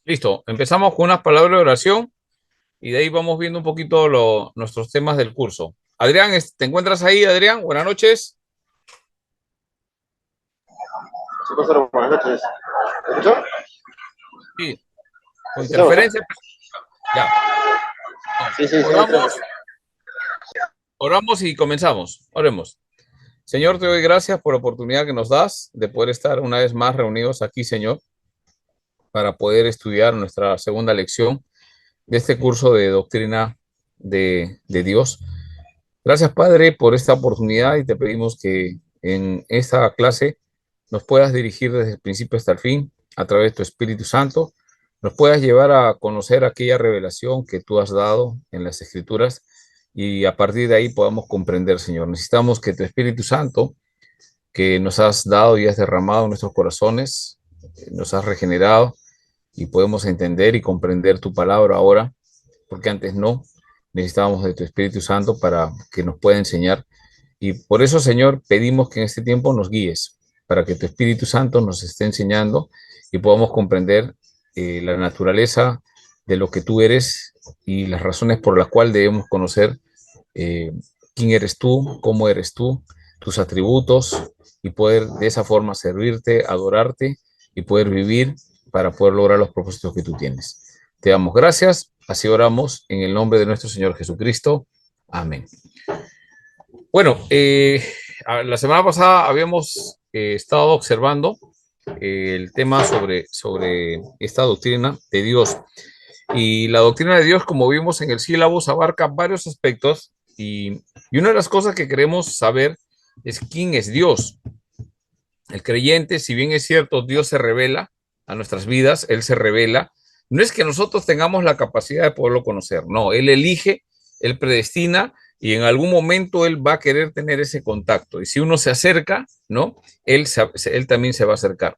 Listo, empezamos con unas palabras de oración y de ahí vamos viendo un poquito nuestros temas del curso. Adrián, ¿te encuentras ahí, Adrián? Buenas noches. Sí, pastor, buenas noches. ¿Me escuchó? Sí, con ¿Escuchamos, no? interferencia. Ya. No. Sí, sí, sí. Oramos, oramos y comenzamos. Oremos. Señor, te doy gracias por la oportunidad que nos das de poder estar una vez más reunidos aquí, Señor, para poder estudiar nuestra segunda lección de este curso de doctrina de Dios. Gracias, Padre, por esta oportunidad y te pedimos que en esta clase nos puedas dirigir desde el principio hasta el fin a través de tu Espíritu Santo, nos puedas llevar a conocer aquella revelación que tú has dado en las Escrituras y a partir de ahí podamos comprender, Señor. Necesitamos que tu Espíritu Santo, que nos has dado y has derramado en nuestros corazones, nos has regenerado y podemos entender y comprender tu palabra ahora, porque antes no. Necesitábamos de tu Espíritu Santo para que nos pueda enseñar. Y por eso, Señor, pedimos que en este tiempo nos guíes, para que tu Espíritu Santo nos esté enseñando y podamos comprender la naturaleza de lo que tú eres y las razones por las cuales debemos conocer eh, quién eres tú, tus atributos y poder de esa forma servirte, adorarte y poder vivir para poder lograr los propósitos que tú tienes. Te damos gracias, así oramos en el nombre de nuestro Señor Jesucristo. Amén. Bueno, la semana pasada habíamos estado observando el tema sobre esta doctrina de Dios. Y la doctrina de Dios, como vimos en el sílabus, abarca varios aspectos y una de las cosas que queremos saber es quién es Dios. El creyente, si bien es cierto, Dios se revela a nuestras vidas, Él se revela. No es que nosotros tengamos la capacidad de poderlo conocer, no, Él elige, Él predestina y en algún momento Él va a querer tener ese contacto. Y si uno se acerca, ¿no? Él también se va a acercar.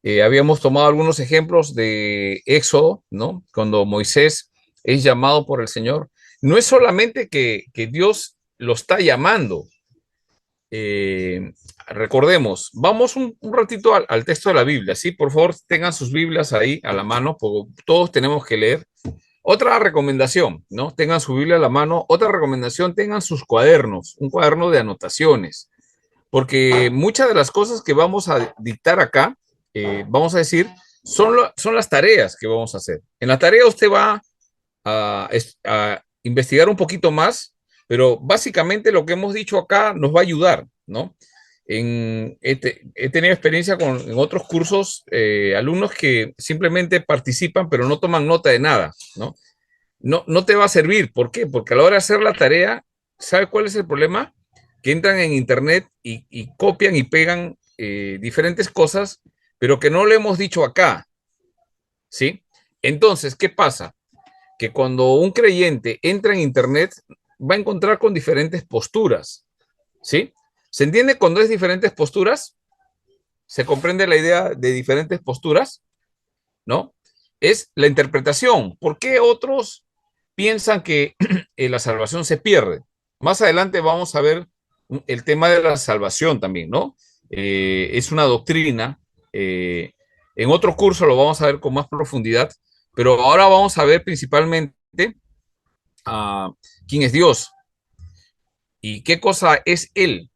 Habíamos tomado algunos ejemplos de Éxodo, ¿no? Cuando Moisés es llamado por el Señor. No es solamente que Dios lo está llamando, eh, recordemos, vamos un ratito al texto de la Biblia, ¿sí? Por favor, tengan sus Biblias ahí a la mano, porque todos tenemos que leer. Otra recomendación, ¿no? Tengan su Biblia a la mano. Otra recomendación, tengan sus cuadernos, un cuaderno de anotaciones, porque muchas de las cosas que vamos a dictar acá, vamos a decir, son las tareas que vamos a hacer. En la tarea usted va a investigar un poquito más, pero básicamente lo que hemos dicho acá nos va a ayudar, ¿no? He tenido experiencia en otros cursos, alumnos que simplemente participan, pero no toman nota de nada, ¿no? No te va a servir. ¿Por qué? Porque a la hora de hacer la tarea, ¿sabe cuál es el problema? Que entran en internet y copian y pegan diferentes cosas, pero que no le hemos dicho acá, ¿sí? Entonces, ¿qué pasa? Que cuando un creyente entra en Internet va a encontrar con diferentes posturas, ¿sí? ¿Se entiende cuando es diferentes posturas? ¿Se comprende la idea de diferentes posturas? ¿No? Es la interpretación. ¿Por qué otros piensan que la salvación se pierde? Más adelante vamos a ver el tema de la salvación también, ¿no? Es una doctrina. En otro curso lo vamos a ver con más profundidad, pero ahora vamos a ver principalmente a quién es Dios y qué cosa es Él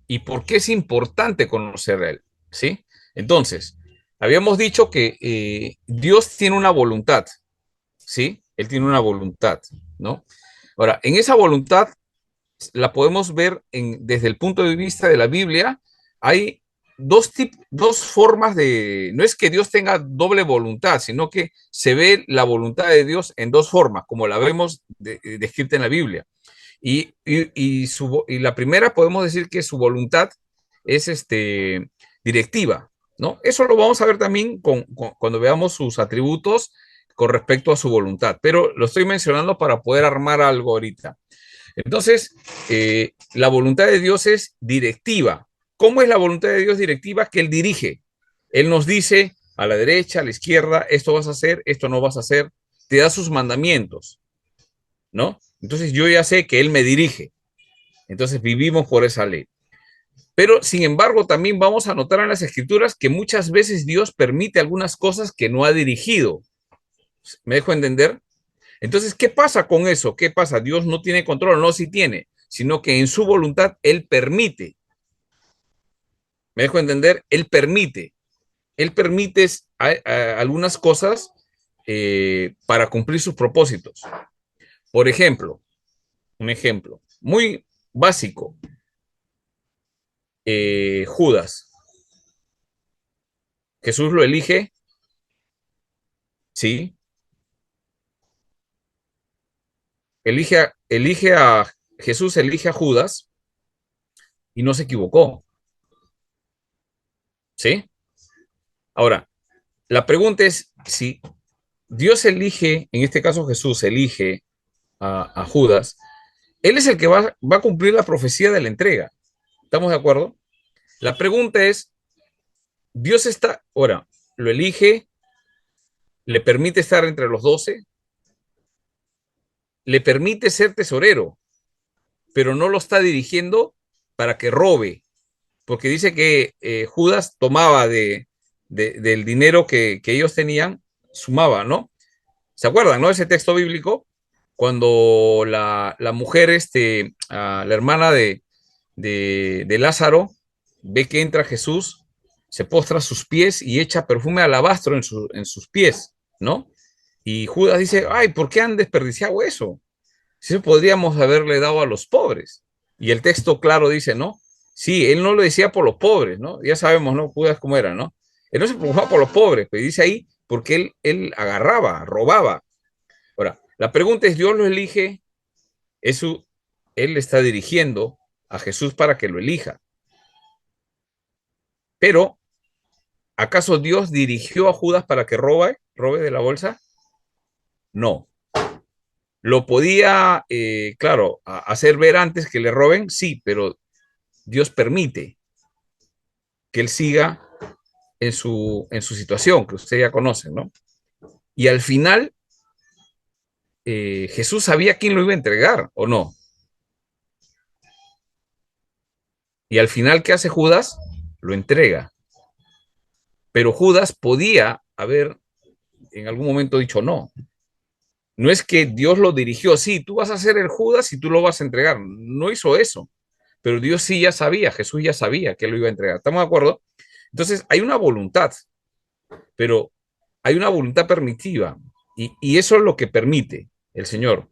y por qué es importante conocer a Él, ¿sí? Entonces, habíamos dicho que Dios tiene una voluntad, ¿sí? Él tiene una voluntad, ¿no? Ahora, en esa voluntad la podemos ver desde el punto de vista de la Biblia. Hay dos formas de, no es que Dios tenga doble voluntad, sino que se ve la voluntad de Dios en dos formas, como la vemos descrita en la Biblia. Y la primera podemos decir que su voluntad es directiva, ¿no? Eso lo vamos a ver también cuando veamos sus atributos con respecto a su voluntad, pero lo estoy mencionando para poder armar algo ahorita. Entonces, la voluntad de Dios es directiva. ¿Cómo es la voluntad de Dios directiva? Que Él dirige. Él nos dice a la derecha, a la izquierda, esto vas a hacer, esto no vas a hacer. Te da sus mandamientos, ¿no? Entonces yo ya sé que Él me dirige. Entonces vivimos por esa ley. Pero, sin embargo, también vamos a notar en las escrituras que muchas veces Dios permite algunas cosas que no ha dirigido. ¿Me dejo entender? Entonces, ¿qué pasa con eso? ¿Qué pasa? Dios no tiene control, no, sí tiene, sino que en su voluntad Él permite. ¿Me dejo entender? Él permite. Él permite algunas cosas para cumplir sus propósitos. Por ejemplo, un ejemplo muy básico, Judas. Jesús lo elige, sí, Jesús elige a Judas y no se equivocó, ¿sí? Ahora, la pregunta es si Dios elige, en este caso Jesús elige a Judas, él es el que va a cumplir la profecía de la entrega. ¿Estamos de acuerdo? La pregunta es, Dios está, ahora, lo elige, le permite estar entre los 12, le permite ser tesorero, pero no lo está dirigiendo para que robe, porque dice que Judas tomaba del dinero que ellos tenían, sumaba, ¿no? ¿Se acuerdan, no? Ese texto bíblico, cuando la mujer, la hermana de Lázaro, ve que entra Jesús, se postra a sus pies y echa perfume alabastro en sus pies, ¿no? Y Judas dice, ay, ¿por qué han desperdiciado eso? Si eso podríamos haberle dado a los pobres. Y el texto claro dice, ¿no? Sí, él no lo decía por los pobres, ¿no? Ya sabemos, ¿no? Judas cómo era, ¿no? Él no se preocupaba por los pobres, pero dice ahí porque él agarraba, robaba. Ahora, la pregunta es, ¿Dios lo elige? Eso, él está dirigiendo a Jesús para que lo elija. Pero, ¿acaso Dios dirigió a Judas para que robe de la bolsa? No. ¿Lo podía, claro, hacer ver antes que le roben? Sí, pero Dios permite que él siga en su situación, que usted ya conoce, ¿no? Y al final, Jesús sabía quién lo iba a entregar, ¿o no? Y al final, ¿qué hace Judas? Lo entrega. Pero Judas podía haber en algún momento dicho no. No es que Dios lo dirigió, sí, tú vas a ser el Judas y tú lo vas a entregar. No hizo eso. Pero Dios sí ya sabía, Jesús ya sabía que lo iba a entregar. ¿Estamos de acuerdo? Entonces, hay una voluntad, pero hay una voluntad permitiva. Y eso es lo que permite el Señor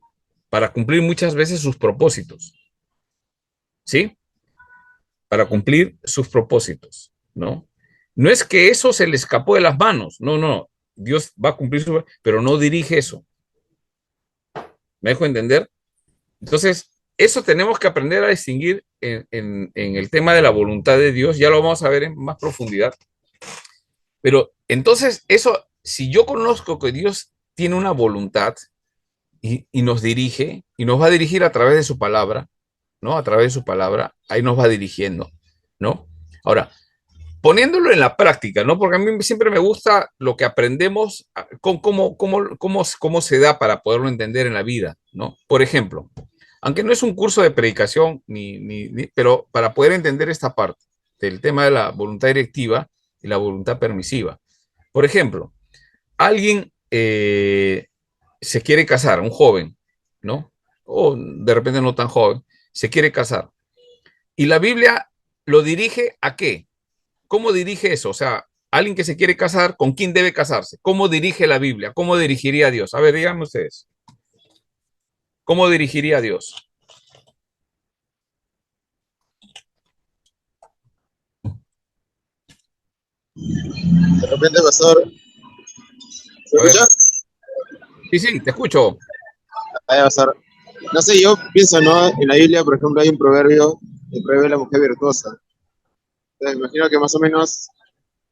para cumplir muchas veces sus propósitos. ¿Sí? Para cumplir sus propósitos, ¿no? No es que eso se le escapó de las manos, no, no, Dios va a cumplir su, pero no dirige eso. ¿Me dejo entender? Entonces, eso tenemos que aprender a distinguir en el tema de la voluntad de Dios, ya lo vamos a ver en más profundidad. Pero entonces, eso, si yo conozco que Dios tiene una voluntad y nos dirige, y nos va a dirigir a través de su palabra, ¿no? A través de su palabra, ahí nos va dirigiendo, ¿no? Ahora, poniéndolo en la práctica, ¿no? Porque a mí siempre me gusta lo que aprendemos, cómo se da para poderlo entender en la vida, ¿no? Por ejemplo, aunque no es un curso de predicación, pero para poder entender esta parte del tema de la voluntad directiva y la voluntad permisiva. Por ejemplo, alguien se quiere casar, un joven, ¿no? O de repente no tan joven, se quiere casar. Y la Biblia lo dirige a qué? ¿Cómo dirige eso? O sea, alguien que se quiere casar, ¿con quién debe casarse? ¿Cómo dirige la Biblia? ¿Cómo dirigiría a Dios? A ver, díganme ustedes. ¿Cómo dirigiría a Dios? De repente, pastor, ¿se A ver, escucha? sí, sí, te escucho. Ahí, pastor. No sé, yo pienso, ¿no? En la Biblia, por ejemplo, hay un proverbio, el proverbio de la mujer virtuosa. Entonces, me imagino que más o menos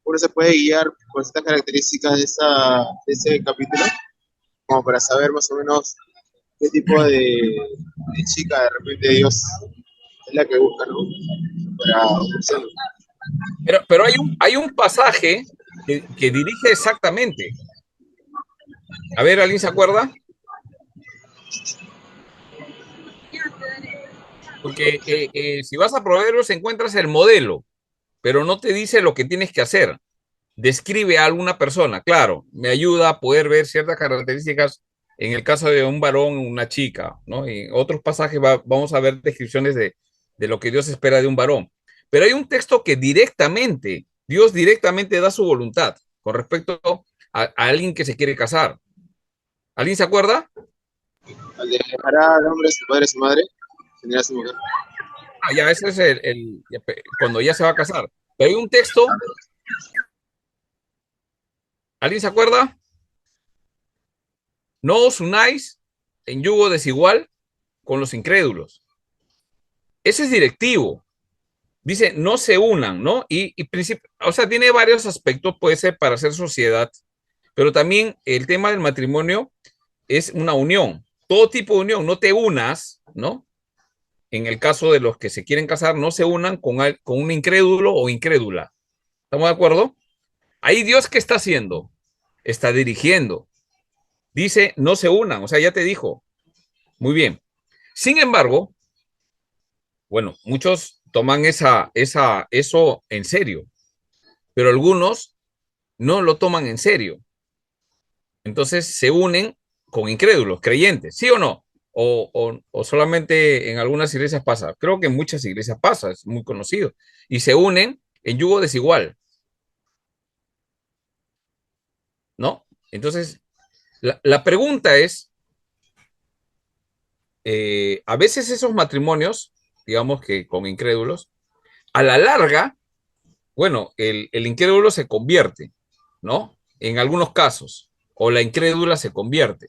uno se puede guiar por estas características de ese capítulo, como para saber más o menos qué tipo de chica de repente Dios es la que busca, ¿no? Para ofrecerlo. Pero hay un pasaje que dirige exactamente. A ver, ¿alguien se acuerda? Porque si vas a Proverbios encuentras el modelo, pero no te dice lo que tienes que hacer. describe a alguna persona. Claro, me ayuda a poder ver ciertas características en el caso de un varón o una chica, ¿no? En otros pasajes vamos a ver descripciones de lo que Dios espera de un varón. Pero hay un texto que directamente, Dios directamente da su voluntad con respecto a alguien que se quiere casar. ¿Alguien se acuerda? Al de dejará al hombre a su padre y a su madre, tendrá a su mujer. Ah, ya, ese es cuando ya se va a casar. Pero hay un texto, ¿alguien se acuerda? No os unáis en yugo desigual con los incrédulos. Ese es directivo. Dice, no se unan, ¿no? O sea, tiene varios aspectos, puede ser para hacer sociedad, pero también el tema del matrimonio es una unión. Todo tipo de unión, no te unas, ¿no? En el caso de los que se quieren casar, no se unan con un incrédulo o incrédula. ¿Estamos de acuerdo? Ahí Dios, ¿qué está haciendo? Está dirigiendo. Dice, no se unan, o sea, ya te dijo. Muy bien. Sin embargo, bueno, muchos toman eso en serio, pero algunos no lo toman en serio. Entonces se unen con incrédulos, creyentes, ¿sí o no? O solamente en algunas iglesias pasa. Creo que en muchas iglesias pasa, es muy conocido. Y se unen en yugo desigual, ¿no? Entonces, la pregunta es, a veces esos matrimonios, digamos que con incrédulos, a la larga, bueno, el incrédulo se convierte, ¿no? En algunos casos, o la incrédula se convierte.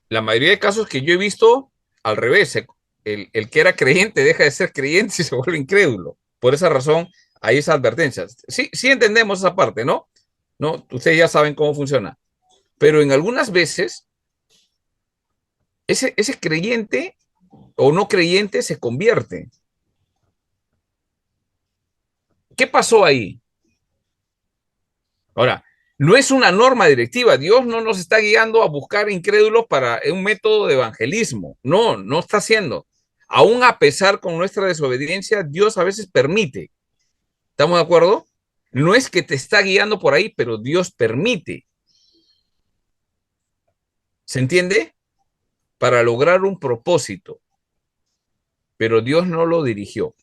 La mayoría de casos que yo he visto, al revés, el que era creyente deja de ser creyente y se vuelve incrédulo. Por esa razón, hay esas advertencias. Sí, sí entendemos esa parte, ¿no? ¿No? Ustedes ya saben cómo funciona. Pero en algunas veces, ese creyente o no creyente se convierte. ¿Qué pasó ahí? Ahora, no es una norma directiva. Dios no nos está guiando a buscar incrédulos para un método de evangelismo. No, no está haciendo. Aún a pesar con nuestra desobediencia, Dios a veces permite. ¿Estamos de acuerdo? No es que te está guiando por ahí, pero Dios permite. ¿Se entiende? Para lograr un propósito. Pero Dios no lo dirigió.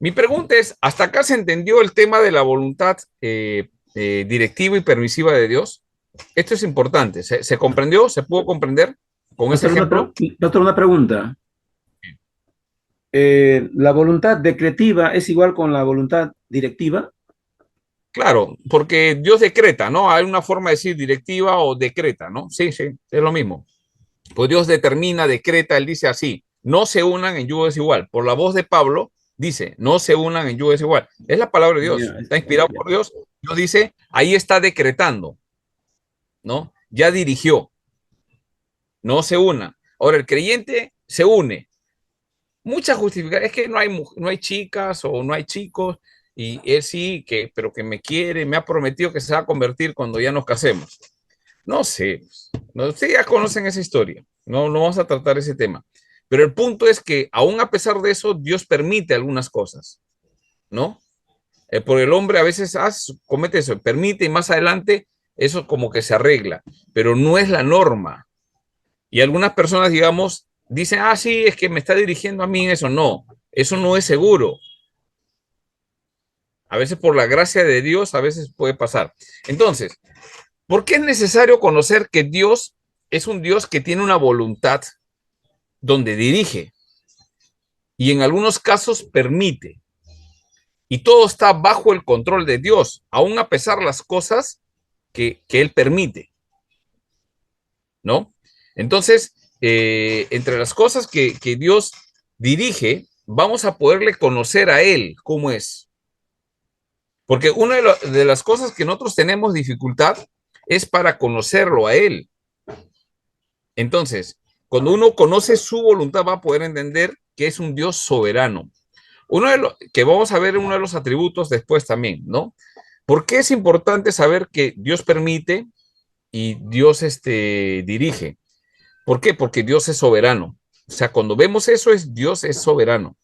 Mi pregunta es, ¿hasta acá se entendió el tema de la voluntad directiva y permisiva de Dios? Esto es importante. ¿Se comprendió? ¿Se pudo comprender con ese Pastor, ejemplo? pastor, una pregunta. ¿La voluntad decretiva es igual con la voluntad directiva? Claro, porque Dios decreta, ¿no? Hay una forma de decir directiva o decreta, ¿no? Sí, sí, es lo mismo. Pues Dios determina, decreta, él dice así, no se unan en yugo desigual. Por la voz de Pablo dice, no se unan en yugo desigual. Es la palabra de Dios, Ya, está inspirado ya. por Dios. Dios dice, ahí está decretando, ¿no? Ya dirigió, no se una. Ahora el creyente se une. Muchas justificaciones, es que no hay chicas o no hay chicos, y él sí, pero que me quiere, me ha prometido que se va a convertir cuando ya nos casemos. No sé, no, ustedes ya conocen esa historia, no vamos a tratar ese tema. Pero el punto es que aún a pesar de eso, Dios permite algunas cosas, ¿no? Porque el hombre a veces comete eso, permite y más adelante eso como que se arregla, pero no es la norma. Y algunas personas, digamos, dicen, sí, es que me está dirigiendo a mí eso. No, eso no es seguro. A veces por la gracia de Dios, a veces puede pasar. Entonces, ¿por qué es necesario conocer que Dios es un Dios que tiene una voluntad donde dirige y en algunos casos permite? Y todo está bajo el control de Dios, aun a pesar de las cosas que Él permite, ¿no? Entonces, entre las cosas que Dios dirige, vamos a poderle conocer a Él cómo es. Porque una de las cosas que nosotros tenemos dificultad es para conocerlo a Él. Entonces, cuando uno conoce su voluntad, va a poder entender que es un Dios soberano. Uno de los que vamos a ver uno de los atributos después también, ¿no? ¿Por qué es importante saber que Dios permite y Dios dirige? ¿Por qué? Porque Dios es soberano. O sea, cuando vemos eso, Dios es soberano,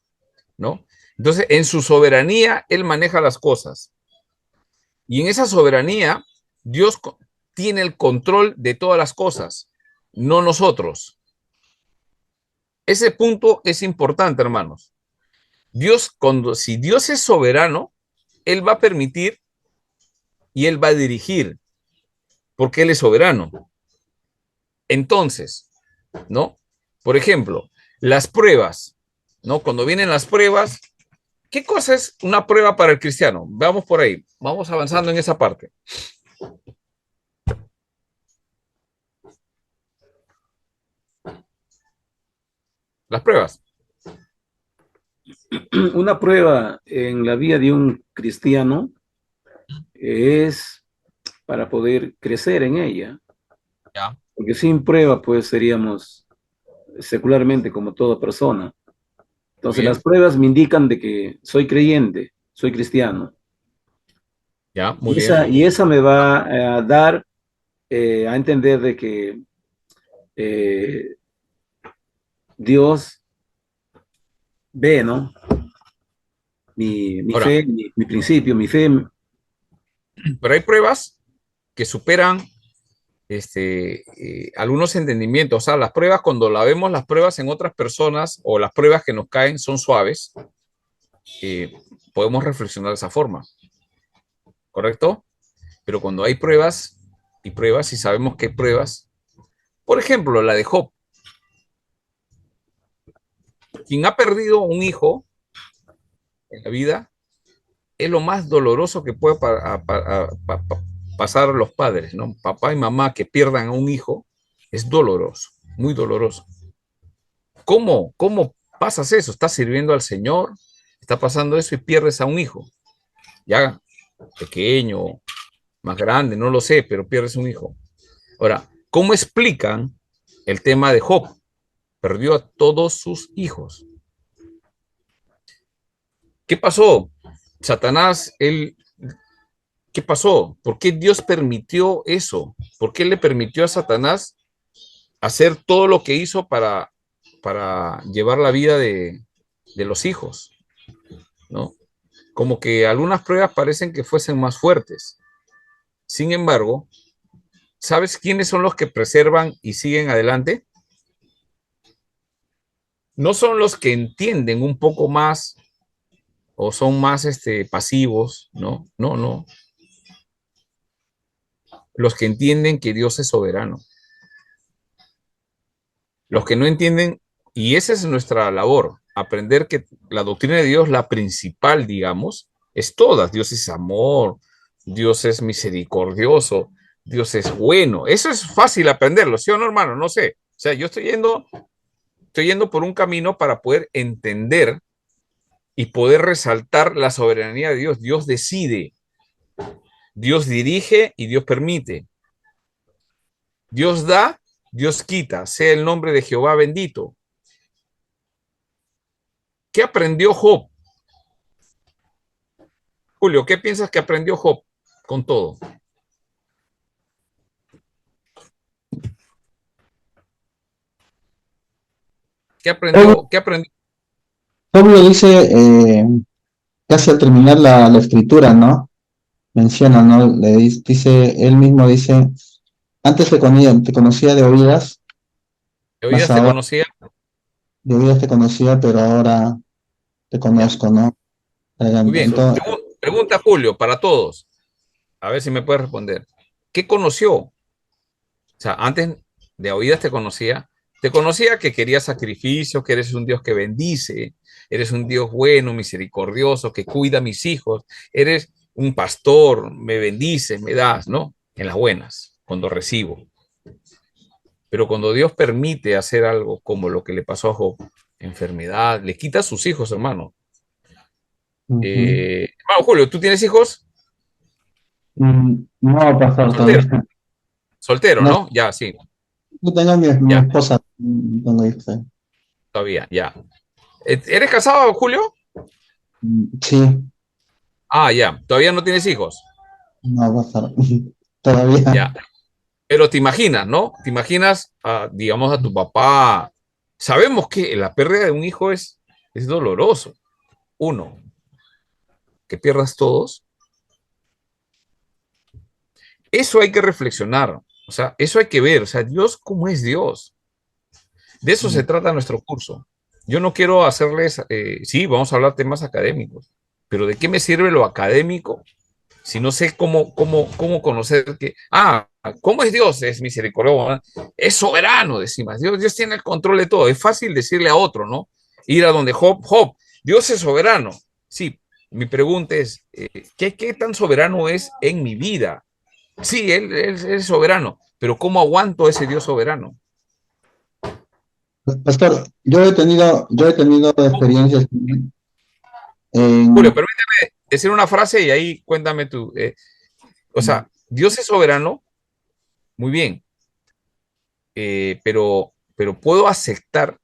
¿no? Entonces, en su soberanía, Él maneja las cosas. Y en esa soberanía, Dios tiene el control de todas las cosas, no nosotros. Ese punto es importante, hermanos. Si Dios es soberano, Él va a permitir y Él va a dirigir, porque Él es soberano. Entonces, ¿no? Por ejemplo, las pruebas, ¿no? Cuando vienen las pruebas, ¿qué cosa es una prueba para el cristiano? Vamos por ahí, vamos avanzando en esa parte. Las pruebas. Una prueba en la vida de un cristiano es para poder crecer en ella, Ya. porque sin prueba pues seríamos secularmente como toda persona. Muy Entonces las bien. pruebas me indican de que soy creyente, soy cristiano. Ya, muy Y bien. esa me va a dar a entender de que eh, Dios ve, ¿no? Mi Ahora, fe, mi principio, mi fe. pero hay pruebas que superan algunos entendimientos. O sea, las pruebas, cuando la vemos, las pruebas en otras personas o las pruebas que nos caen son suaves, eh, podemos reflexionar de esa forma, ¿correcto? Pero cuando hay pruebas y sabemos que hay pruebas, por ejemplo, la de Job, quien ha perdido un hijo en la vida, es lo más doloroso que puede pasar a los padres, ¿no? Papá y mamá que pierdan a un hijo es doloroso, muy doloroso. ¿Cómo pasas eso? Estás sirviendo al Señor, está pasando eso y pierdes a un hijo, ya pequeño, más grande, no lo sé, pero pierdes un hijo. Ahora, ¿cómo explican el tema de Job? Perdió a todos sus hijos. ¿Qué pasó? Satanás, ¿qué pasó? ¿Por qué Dios permitió eso? ¿Por qué le permitió a Satanás hacer todo lo que hizo para llevar la vida de los hijos? ¿No? Como que algunas pruebas parecen que fuesen más fuertes. Sin embargo, ¿sabes quiénes son los que preservan y siguen adelante? No son los que entienden un poco más o son más pasivos, ¿no? No, no. Los que entienden que Dios es soberano. Los que no entienden, y esa es nuestra labor, aprender que la doctrina de Dios, la principal, digamos, es toda. Dios es amor, Dios es misericordioso, Dios es bueno. Eso es fácil aprenderlo, ¿sí o no, hermano? No sé. O sea, yo estoy yendo por un camino para poder entender y poder resaltar la soberanía de Dios. Dios decide, Dios dirige y Dios permite. Dios da, Dios quita. Sea el nombre de Jehová bendito. ¿Qué aprendió Job? Julio, ¿qué piensas que aprendió Job con todo? ¿Qué Obvio, aprendió? ¿Qué aprendió? obvio dice, casi al terminar la escritura, ¿no? Menciona, ¿no? Dice, él mismo dice, antes te conocía de oídas, ¿De más oídas te ahora conocía? de oídas te conocía, pero ahora te Ya. conozco, ¿no? Muy bien. Eso, Entonces, Pregunta Julio para todos. A ver si me puedes responder. ¿Qué conoció? O sea, antes de oídas te conocía. Te conocía que querías sacrificio, que eres un Dios que bendice, eres un Dios bueno, misericordioso, que cuida a mis hijos, eres un pastor, me bendices, me das, ¿no? En las buenas, cuando recibo. Pero cuando Dios permite hacer algo como lo que le pasó a Job, enfermedad, le quita a sus hijos, hermano. ujú. Hermano Julio, ¿tú tienes hijos? No, pastor, Soltero, todavía. soltero, No, ¿no? Ya, sí, yo tengo mi ya, esposa, tengo hijos. todavía, ya. ¿Eres casado, Julio? Sí, Ah, ya, todavía no tienes hijos. no, pastor, todavía. Ya, pero te imaginas, ¿no? Te imaginas, digamos, a tu papá. Sabemos que la pérdida de un hijo es doloroso. Uno, que pierdas todos. Eso hay que reflexionar, o sea, eso hay que ver, o sea, Dios, ¿cómo es Dios? De eso se trata nuestro curso. Yo no quiero hacerles, sí, vamos a hablar temas académicos, pero ¿de qué me sirve lo académico si no sé cómo conocer que, ¿cómo es Dios? Es misericordioso, ¿verdad? Es soberano, decimos. Dios tiene el control de todo. Es fácil decirle a otro, ¿no? Ir a donde Job, Dios es soberano. Sí, mi pregunta es, ¿qué tan soberano es en mi vida? Sí, él es soberano, pero ¿cómo aguanto ese Dios soberano? Pastor, yo he tenido experiencias Julio, en, permíteme decir una frase y ahí cuéntame tú. O sea, Dios es soberano, muy bien, pero ¿puedo aceptar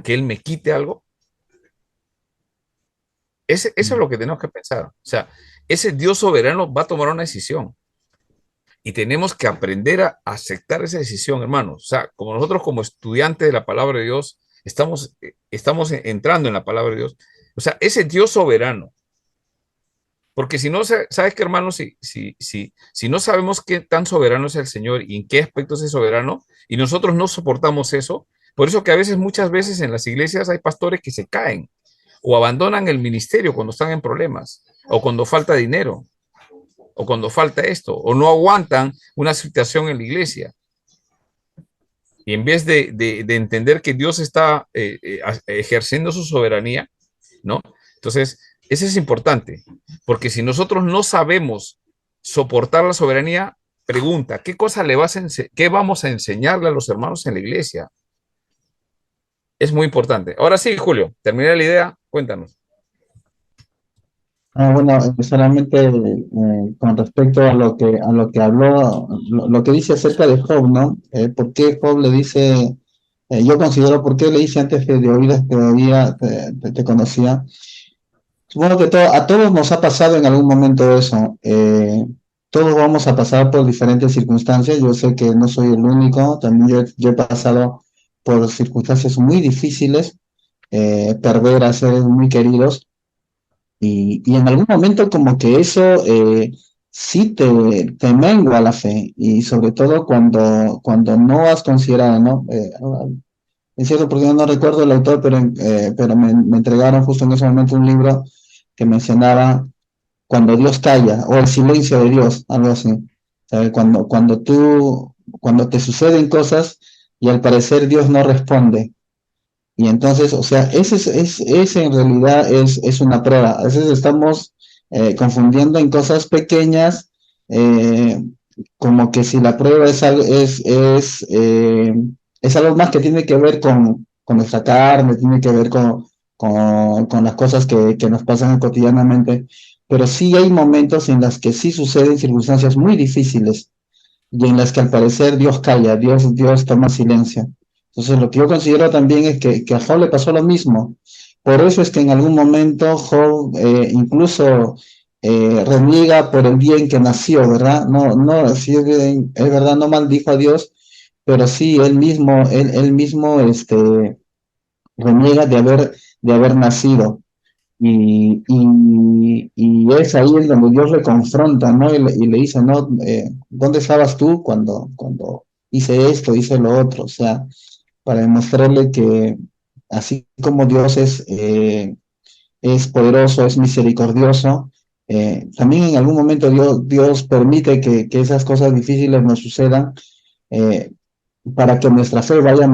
que Él me quite algo? Eso es lo que tenemos que pensar. O sea, ese Dios soberano va a tomar una decisión y tenemos que aprender a aceptar esa decisión, hermanos. O sea, como nosotros como estudiantes de la palabra de Dios, estamos entrando en la palabra de Dios. O sea, ese Dios soberano. Porque si no, sabes que hermanos, si no sabemos qué tan soberano es el Señor y en qué aspectos es soberano, y nosotros no soportamos eso, por eso que a veces, muchas veces en las iglesias hay pastores que se caen o abandonan el ministerio cuando están en problemas, o cuando falta dinero, o cuando falta esto, o no aguantan una situación en la iglesia. Y en vez de entender que Dios está ejerciendo su soberanía, ¿no? Entonces, eso es importante, porque si nosotros no sabemos soportar la soberanía, pregunta, ¿qué vamos a enseñarle a los hermanos en la iglesia? Es muy importante. Ahora sí, Julio, terminé la idea, cuéntanos. bueno, solamente con respecto a lo que habló, lo que dice acerca de Job, ¿no? ¿Por qué Job le dice, yo considero por qué le dice antes que de oídas que todavía te conocía? Supongo que a todos nos ha pasado en algún momento eso. Todos vamos a pasar por diferentes circunstancias. Yo sé que no soy el único. También yo he pasado por circunstancias muy difíciles, perder a seres muy queridos. Y en algún momento como que eso sí te mengua la fe. Y sobre todo cuando no has considerado, ¿no? En cierta oportunidad no recuerdo el autor, pero me entregaron justo en ese momento un libro que mencionaba cuando Dios calla o el silencio de Dios, algo así. O sea, cuando te suceden cosas y al parecer Dios no responde. Y entonces, o sea, ese en realidad es una prueba. A veces estamos confundiendo en cosas pequeñas, eh, como que si la prueba es algo más que tiene que ver con nuestra carne, tiene que ver con las cosas que nos pasan cotidianamente, pero sí hay momentos en los que sí suceden circunstancias muy difíciles y en las que al parecer Dios calla, Dios toma silencio. Entonces lo que yo considero también es que a Job le pasó lo mismo. Por eso es que en algún momento Job incluso reniega por el bien que nació, ¿verdad? No, sí es verdad, no maldijo a Dios, pero sí él mismo reniega de haber nacido. Y es ahí en donde Dios le confronta, ¿no? Y le dice, ¿no? ¿Dónde estabas tú cuando hice esto, hice lo otro? O sea, para demostrarle que así como Dios es poderoso, es misericordioso, también en algún momento Dios permite que esas cosas difíciles nos sucedan, eh, para que nuestra fe vaya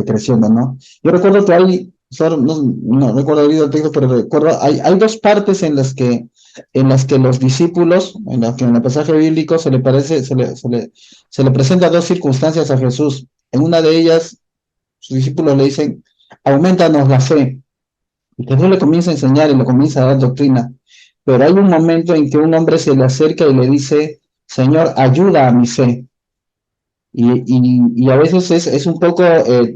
creciendo, ¿no? Yo recuerdo que no recuerdo el texto, pero recuerdo, hay dos partes en las que los discípulos, en las que en el pasaje bíblico se le presenta dos circunstancias a Jesús. En una de ellas, sus discípulos le dicen, aumentanos la fe. Y Jesús le comienza a enseñar y le comienza a dar doctrina. Pero hay un momento en que un hombre se le acerca y le dice, Señor, ayuda a mi fe. Y a veces es un poco,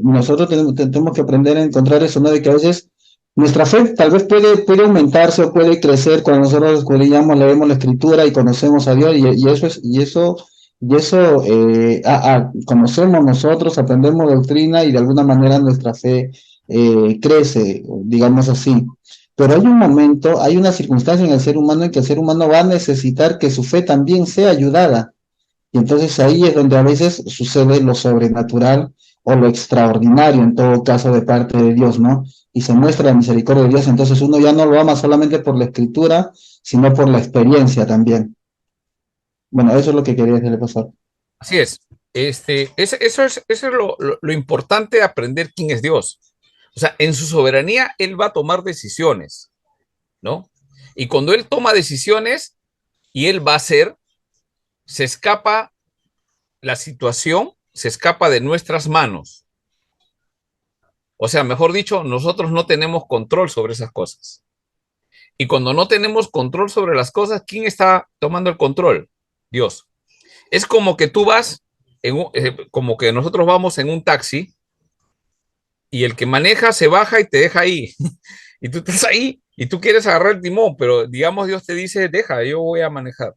nosotros tenemos que aprender a encontrar eso, ¿no? De que a veces nuestra fe tal vez puede aumentarse o puede crecer cuando nosotros escudriñamos, leemos la escritura y conocemos a Dios, y eso conocemos nosotros, aprendemos doctrina y de alguna manera nuestra fe crece, digamos así. Pero hay un momento, hay una circunstancia en el ser humano en que el ser humano va a necesitar que su fe también sea ayudada. Y entonces ahí es donde a veces sucede lo sobrenatural o lo extraordinario, en todo caso, de parte de Dios, ¿no? Y se muestra la misericordia de Dios. Entonces uno ya no lo ama solamente por la escritura, sino por la experiencia también. Bueno, eso es lo que quería decirle, pastor. Así es. Eso es lo importante de aprender quién es Dios. O sea, en su soberanía, Él va a tomar decisiones, ¿no? Y cuando Él toma decisiones y Él va a hacer, se escapa la situación, se escapa de nuestras manos. O sea, mejor dicho, nosotros no tenemos control sobre esas cosas. Y cuando no tenemos control sobre las cosas, ¿quién está tomando el control? Dios. Es como que tú vas, como que nosotros vamos en un taxi y el que maneja se baja y te deja ahí. Y tú estás ahí y tú quieres agarrar el timón, pero digamos Dios te dice, deja, yo voy a manejar.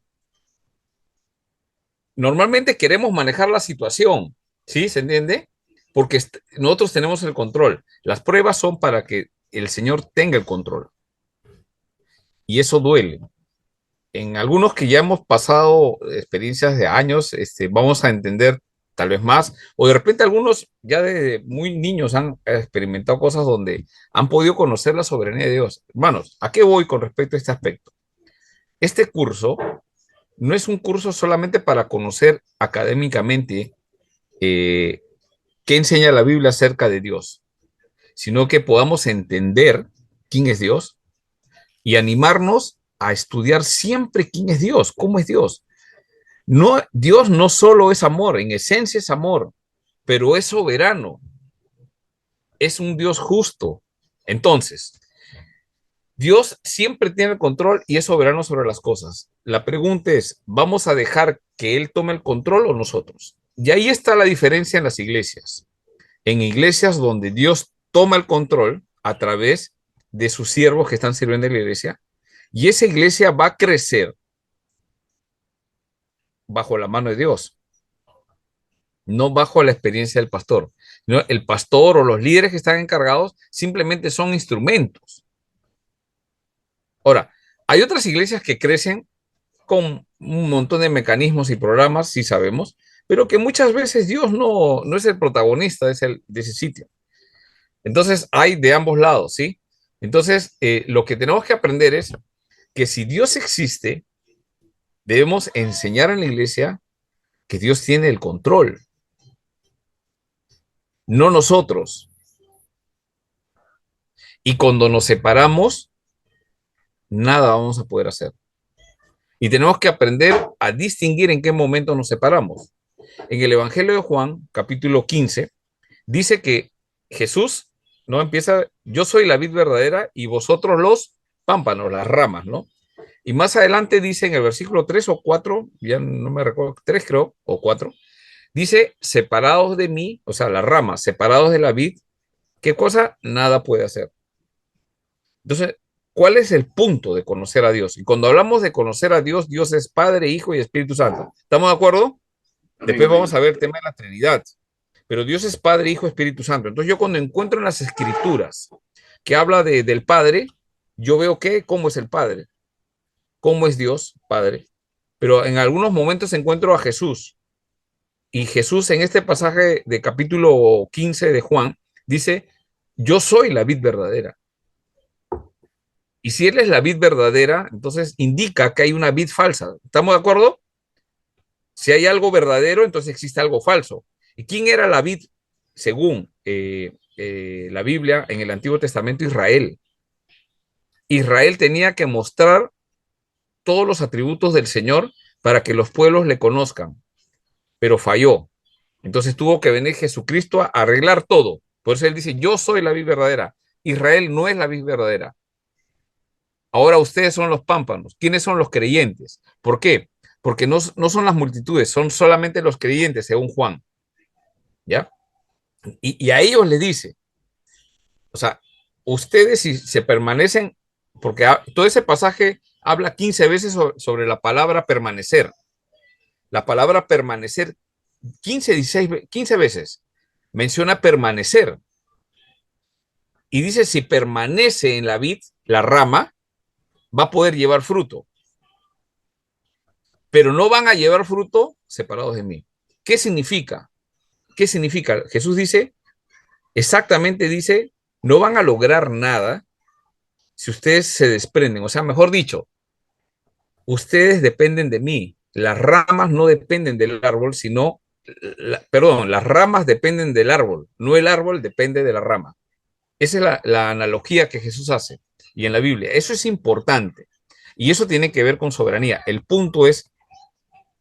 Normalmente queremos manejar la situación, ¿sí? ¿Se entiende? Porque nosotros tenemos el control. Las pruebas son para que el Señor tenga el control. Y eso duele. En algunos que ya hemos pasado experiencias de años, vamos a entender tal vez más, o de repente algunos ya de muy niños han experimentado cosas donde han podido conocer la soberanía de Dios. Hermanos, ¿a qué voy con respecto a este aspecto? Este curso no es un curso solamente para conocer académicamente eh, qué enseña la Biblia acerca de Dios, sino que podamos entender quién es Dios y animarnos a estudiar siempre quién es Dios, cómo es Dios. No, Dios no solo es amor, en esencia es amor, pero es soberano, es un Dios justo. Entonces, Dios siempre tiene el control y es soberano sobre las cosas. La pregunta es, ¿vamos a dejar que Él tome el control o nosotros? Y ahí está la diferencia en las iglesias. En iglesias donde Dios toma el control a través de sus siervos que están sirviendo en la iglesia, y esa iglesia va a crecer bajo la mano de Dios, no bajo la experiencia del pastor. No, el pastor o los líderes que están encargados simplemente son instrumentos. Ahora, hay otras iglesias que crecen con un montón de mecanismos y programas, sí sabemos, pero que muchas veces Dios no es el protagonista de ese sitio. Entonces, hay de ambos lados, ¿sí? Entonces, lo que tenemos que aprender es que si Dios existe, debemos enseñar en la iglesia que Dios tiene el control, no nosotros. Y cuando nos separamos, nada vamos a poder hacer. Y tenemos que aprender a distinguir en qué momento nos separamos. En el Evangelio de Juan, capítulo 15, dice que Jesús no empieza, yo soy la vid verdadera y vosotros los pámpanos, las ramas, ¿no? Y más adelante dice en el versículo 3 o 4, ya no me recuerdo, 3 creo, o 4, dice, separados de mí, o sea, las ramas, separados de la vid, ¿qué cosa? Nada puede hacer. Entonces, ¿cuál es el punto de conocer a Dios? Y cuando hablamos de conocer a Dios, Dios es Padre, Hijo y Espíritu Santo. ¿Estamos de acuerdo? Después vamos a ver el tema de la Trinidad. Pero Dios es Padre, Hijo, Espíritu Santo. Entonces yo cuando encuentro en las Escrituras que habla del Padre, yo veo que cómo es el Padre, cómo es Dios, Padre. Pero en algunos momentos encuentro a Jesús. Y Jesús en este pasaje de capítulo 15 de Juan dice, yo soy la vid verdadera. Y si Él es la vid verdadera, entonces indica que hay una vid falsa. ¿Estamos de acuerdo? Si hay algo verdadero, entonces existe algo falso. ¿Y quién era la vid según la Biblia en el Antiguo Testamento? Israel. Israel tenía que mostrar todos los atributos del Señor para que los pueblos le conozcan, pero falló. Entonces tuvo que venir Jesucristo a arreglar todo. Por eso Él dice, yo soy la vid verdadera. Israel no es la vid verdadera. Ahora ustedes son los pámpanos. ¿Quiénes son los creyentes? ¿Por qué? Porque no son las multitudes, son solamente los creyentes, según Juan. ¿Ya? Y a ellos les dice, o sea, ustedes si se permanecen, porque todo ese pasaje habla 15 veces sobre la palabra permanecer. La palabra permanecer 15 veces menciona permanecer. Y dice, si permanece en la vid, la rama, va a poder llevar fruto, pero no van a llevar fruto separados de mí. ¿Qué significa? ¿Qué significa? Jesús dice, exactamente dice, no van a lograr nada si ustedes se desprenden. O sea, mejor dicho, ustedes dependen de mí. Las ramas no dependen del árbol, sino, perdón, las ramas dependen del árbol, no el árbol depende de la rama. Esa es la analogía que Jesús hace y en la Biblia. Eso es importante y eso tiene que ver con soberanía. El punto es,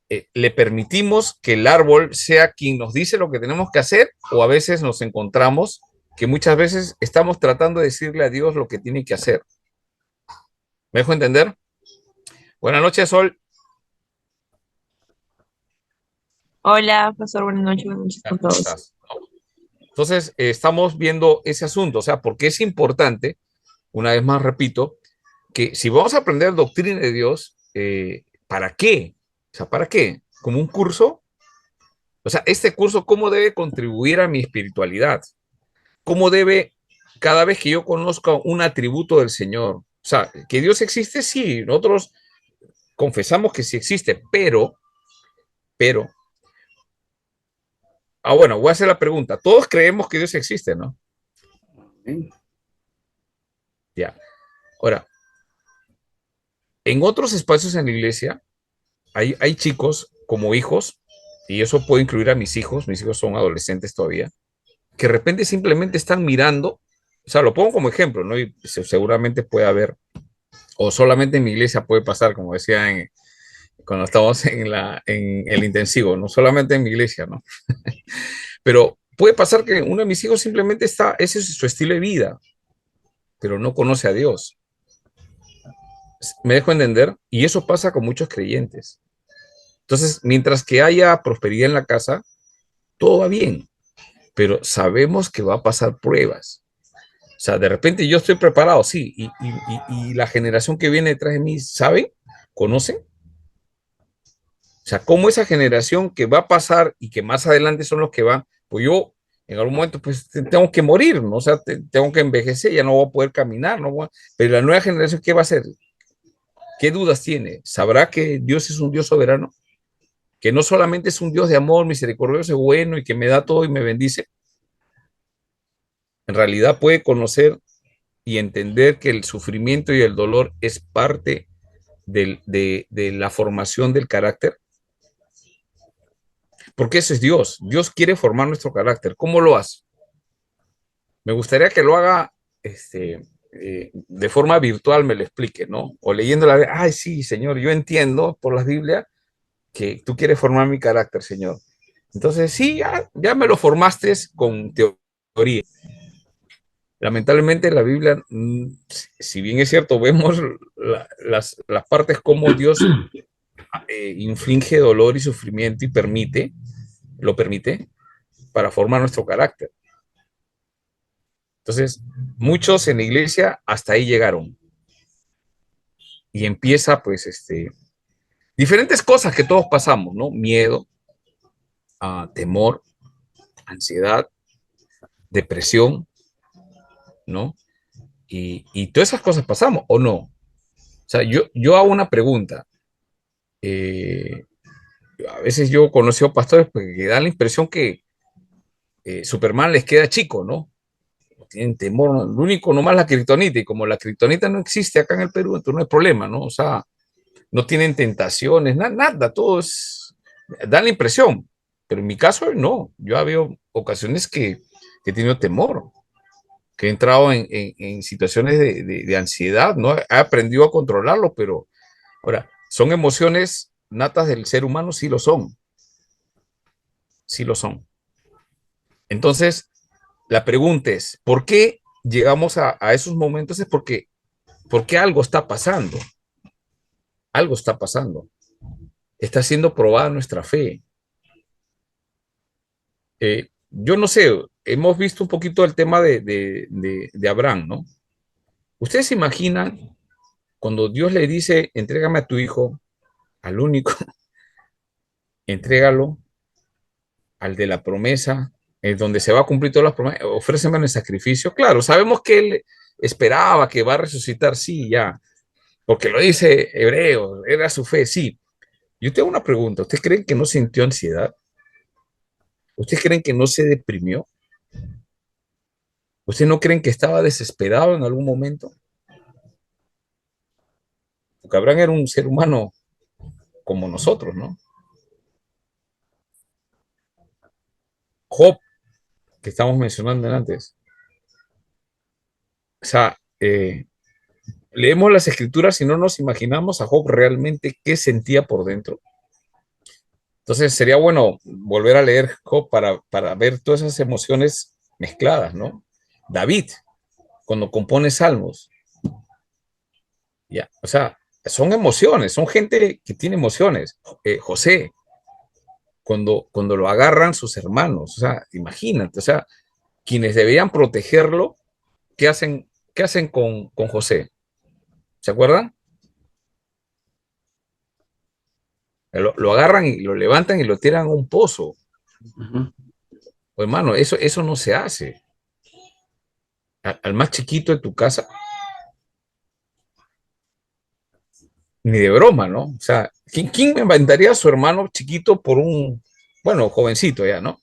¿le permitimos que el árbol sea quien nos dice lo que tenemos que hacer o a veces nos encontramos que muchas veces estamos tratando de decirle a Dios lo que tiene que hacer? ¿Me dejo entender? Buenas noches, Sol. Hola, profesor, buenas noches Ya, con ¿cómo todos. estás? Entonces, estamos viendo ese asunto, o sea, porque es importante, una vez más repito, que si vamos a aprender doctrina de Dios, ¿para qué? O sea, ¿para qué? ¿Como un curso? O sea, este curso, ¿cómo debe contribuir a mi espiritualidad? ¿Cómo debe, cada vez que yo conozca un atributo del Señor? O sea, que Dios existe, sí, nosotros confesamos que sí existe, pero, bueno, voy a hacer la pregunta. Todos creemos que Dios existe, ¿no? ¿Eh? Ya. Ahora, en otros espacios en la iglesia, hay chicos como hijos, y eso puede incluir a mis hijos son adolescentes todavía, que de repente simplemente están mirando, o sea, lo pongo como ejemplo, ¿no? Y seguramente puede haber, o solamente en mi iglesia puede pasar, como decía cuando estamos en el intensivo, no solamente en mi iglesia, ¿no? Pero puede pasar que uno de mis hijos simplemente está, ese es su estilo de vida, pero no conoce a Dios. Me dejo entender, y eso pasa con muchos creyentes. Entonces, mientras que haya prosperidad en la casa, todo va bien, pero sabemos que va a pasar pruebas. O sea, de repente yo estoy preparado, sí, y la generación que viene detrás de mí, ¿sabe? ¿Conoce? O sea, cómo esa generación que va a pasar y que más adelante son los que van, pues yo en algún momento pues tengo que morir, ¿no? O sea, tengo que envejecer, ya no voy a poder caminar, ¿no? Pero la nueva generación, ¿qué va a hacer? ¿Qué dudas tiene? ¿Sabrá que Dios es un Dios soberano? Que no solamente es un Dios de amor, misericordioso, bueno y que me da todo y me bendice. En realidad puede conocer y entender que el sufrimiento y el dolor es parte de la formación del carácter. Porque eso es Dios. Dios quiere formar nuestro carácter. ¿Cómo lo hace? Me gustaría que lo haga de forma virtual, me lo explique, ¿no? O leyendo la Biblia. Ay, sí, Señor, yo entiendo por la Biblia que tú quieres formar mi carácter, Señor. Entonces, sí, ya me lo formaste con teoría. Lamentablemente la Biblia, si bien es cierto, vemos las partes como Dios inflige dolor y sufrimiento y lo permite para formar nuestro carácter. Entonces, muchos en la iglesia hasta ahí llegaron. Y empieza, pues, diferentes cosas que todos pasamos, ¿no? Miedo, temor, ansiedad, depresión, ¿no? Y todas esas cosas pasamos, ¿o no? O sea, yo hago una pregunta. Eh, a veces yo conocí a pastores que dan la impresión que Superman les queda chico, ¿no? Tienen temor, ¿no? Lo único nomás la kriptonita, y como la kriptonita no existe acá en el Perú, entonces no hay problema, ¿no? O sea, no tienen tentaciones, nada, todo es, da la impresión, pero en mi caso no, yo había ocasiones que he tenido temor, que he entrado en situaciones de ansiedad, ¿no? He aprendido a controlarlo, pero ahora, ¿son emociones natas del ser humano? Sí lo son, sí lo son. Entonces, la pregunta es, ¿por qué llegamos a esos momentos? Es porque algo está pasando, algo está pasando. Está siendo probada nuestra fe. Yo no sé, hemos visto un poquito el tema de Abraham, ¿no? ¿Ustedes se imaginan cuando Dios le dice, entrégame a tu hijo, al único, entrégalo, al de la promesa, donde se va a cumplir todas las promesas, ofréceme en el sacrificio? Claro, sabemos que él esperaba que va a resucitar, sí, ya, porque lo dice Hebreo, era su fe, sí. Yo tengo una pregunta, ¿ustedes creen que no sintió ansiedad? ¿Ustedes creen que no se deprimió? ¿Ustedes no creen que estaba desesperado en algún momento? Porque Abraham era un ser humano como nosotros, ¿no? Job, que estamos mencionando antes. O sea, leemos las escrituras y no nos imaginamos a Job realmente qué sentía por dentro. Entonces sería bueno volver a leer Job para ver todas esas emociones mezcladas, ¿no? David, cuando compone salmos, ya, o sea, son emociones, son gente que tiene emociones. José, cuando lo agarran sus hermanos, o sea, imagínate, o sea, quienes deberían protegerlo, qué hacen con José? ¿Se acuerdan? Lo agarran y lo levantan y lo tiran a un pozo. Ujú. Pues, hermano, eso no se hace. Al más chiquito de tu casa, ni de broma, ¿no? O sea, ¿quién inventaría a su hermano chiquito por un, bueno, jovencito ya, ¿no?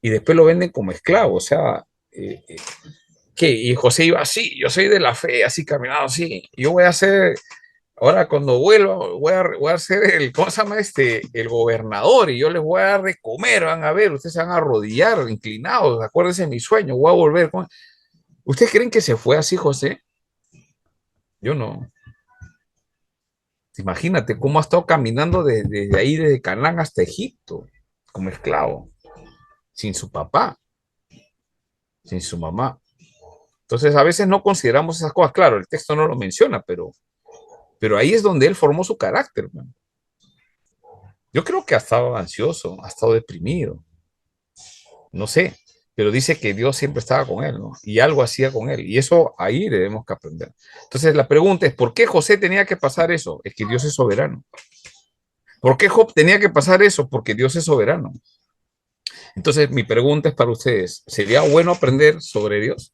Y después lo venden como esclavo, o sea, ¿qué? Y José iba así, yo soy de la fe, así caminando así, yo voy a hacer, ahora cuando vuelva, voy a ser el, ¿cómo se llama este? El gobernador y yo les voy a dar de comer, van a ver, ustedes se van a arrodillar, inclinados, acuérdense de mi sueño, voy a volver. ¿Ustedes creen que se fue así, José? Yo no. Imagínate cómo ha estado caminando desde ahí, desde Canaán hasta Egipto, como esclavo, sin su papá, sin su mamá. Entonces, a veces no consideramos esas cosas. Claro, el texto no lo menciona, pero ahí es donde él formó su carácter, man. Yo creo que ha estado ansioso, ha estado deprimido, no sé, pero dice que Dios siempre estaba con él, ¿no? Y algo hacía con él, y eso ahí debemos que aprender. Entonces, la pregunta es, ¿por qué José tenía que pasar eso? Es que Dios es soberano. ¿Por qué Job tenía que pasar eso? Porque Dios es soberano. Entonces, mi pregunta es para ustedes, ¿sería bueno aprender sobre Dios?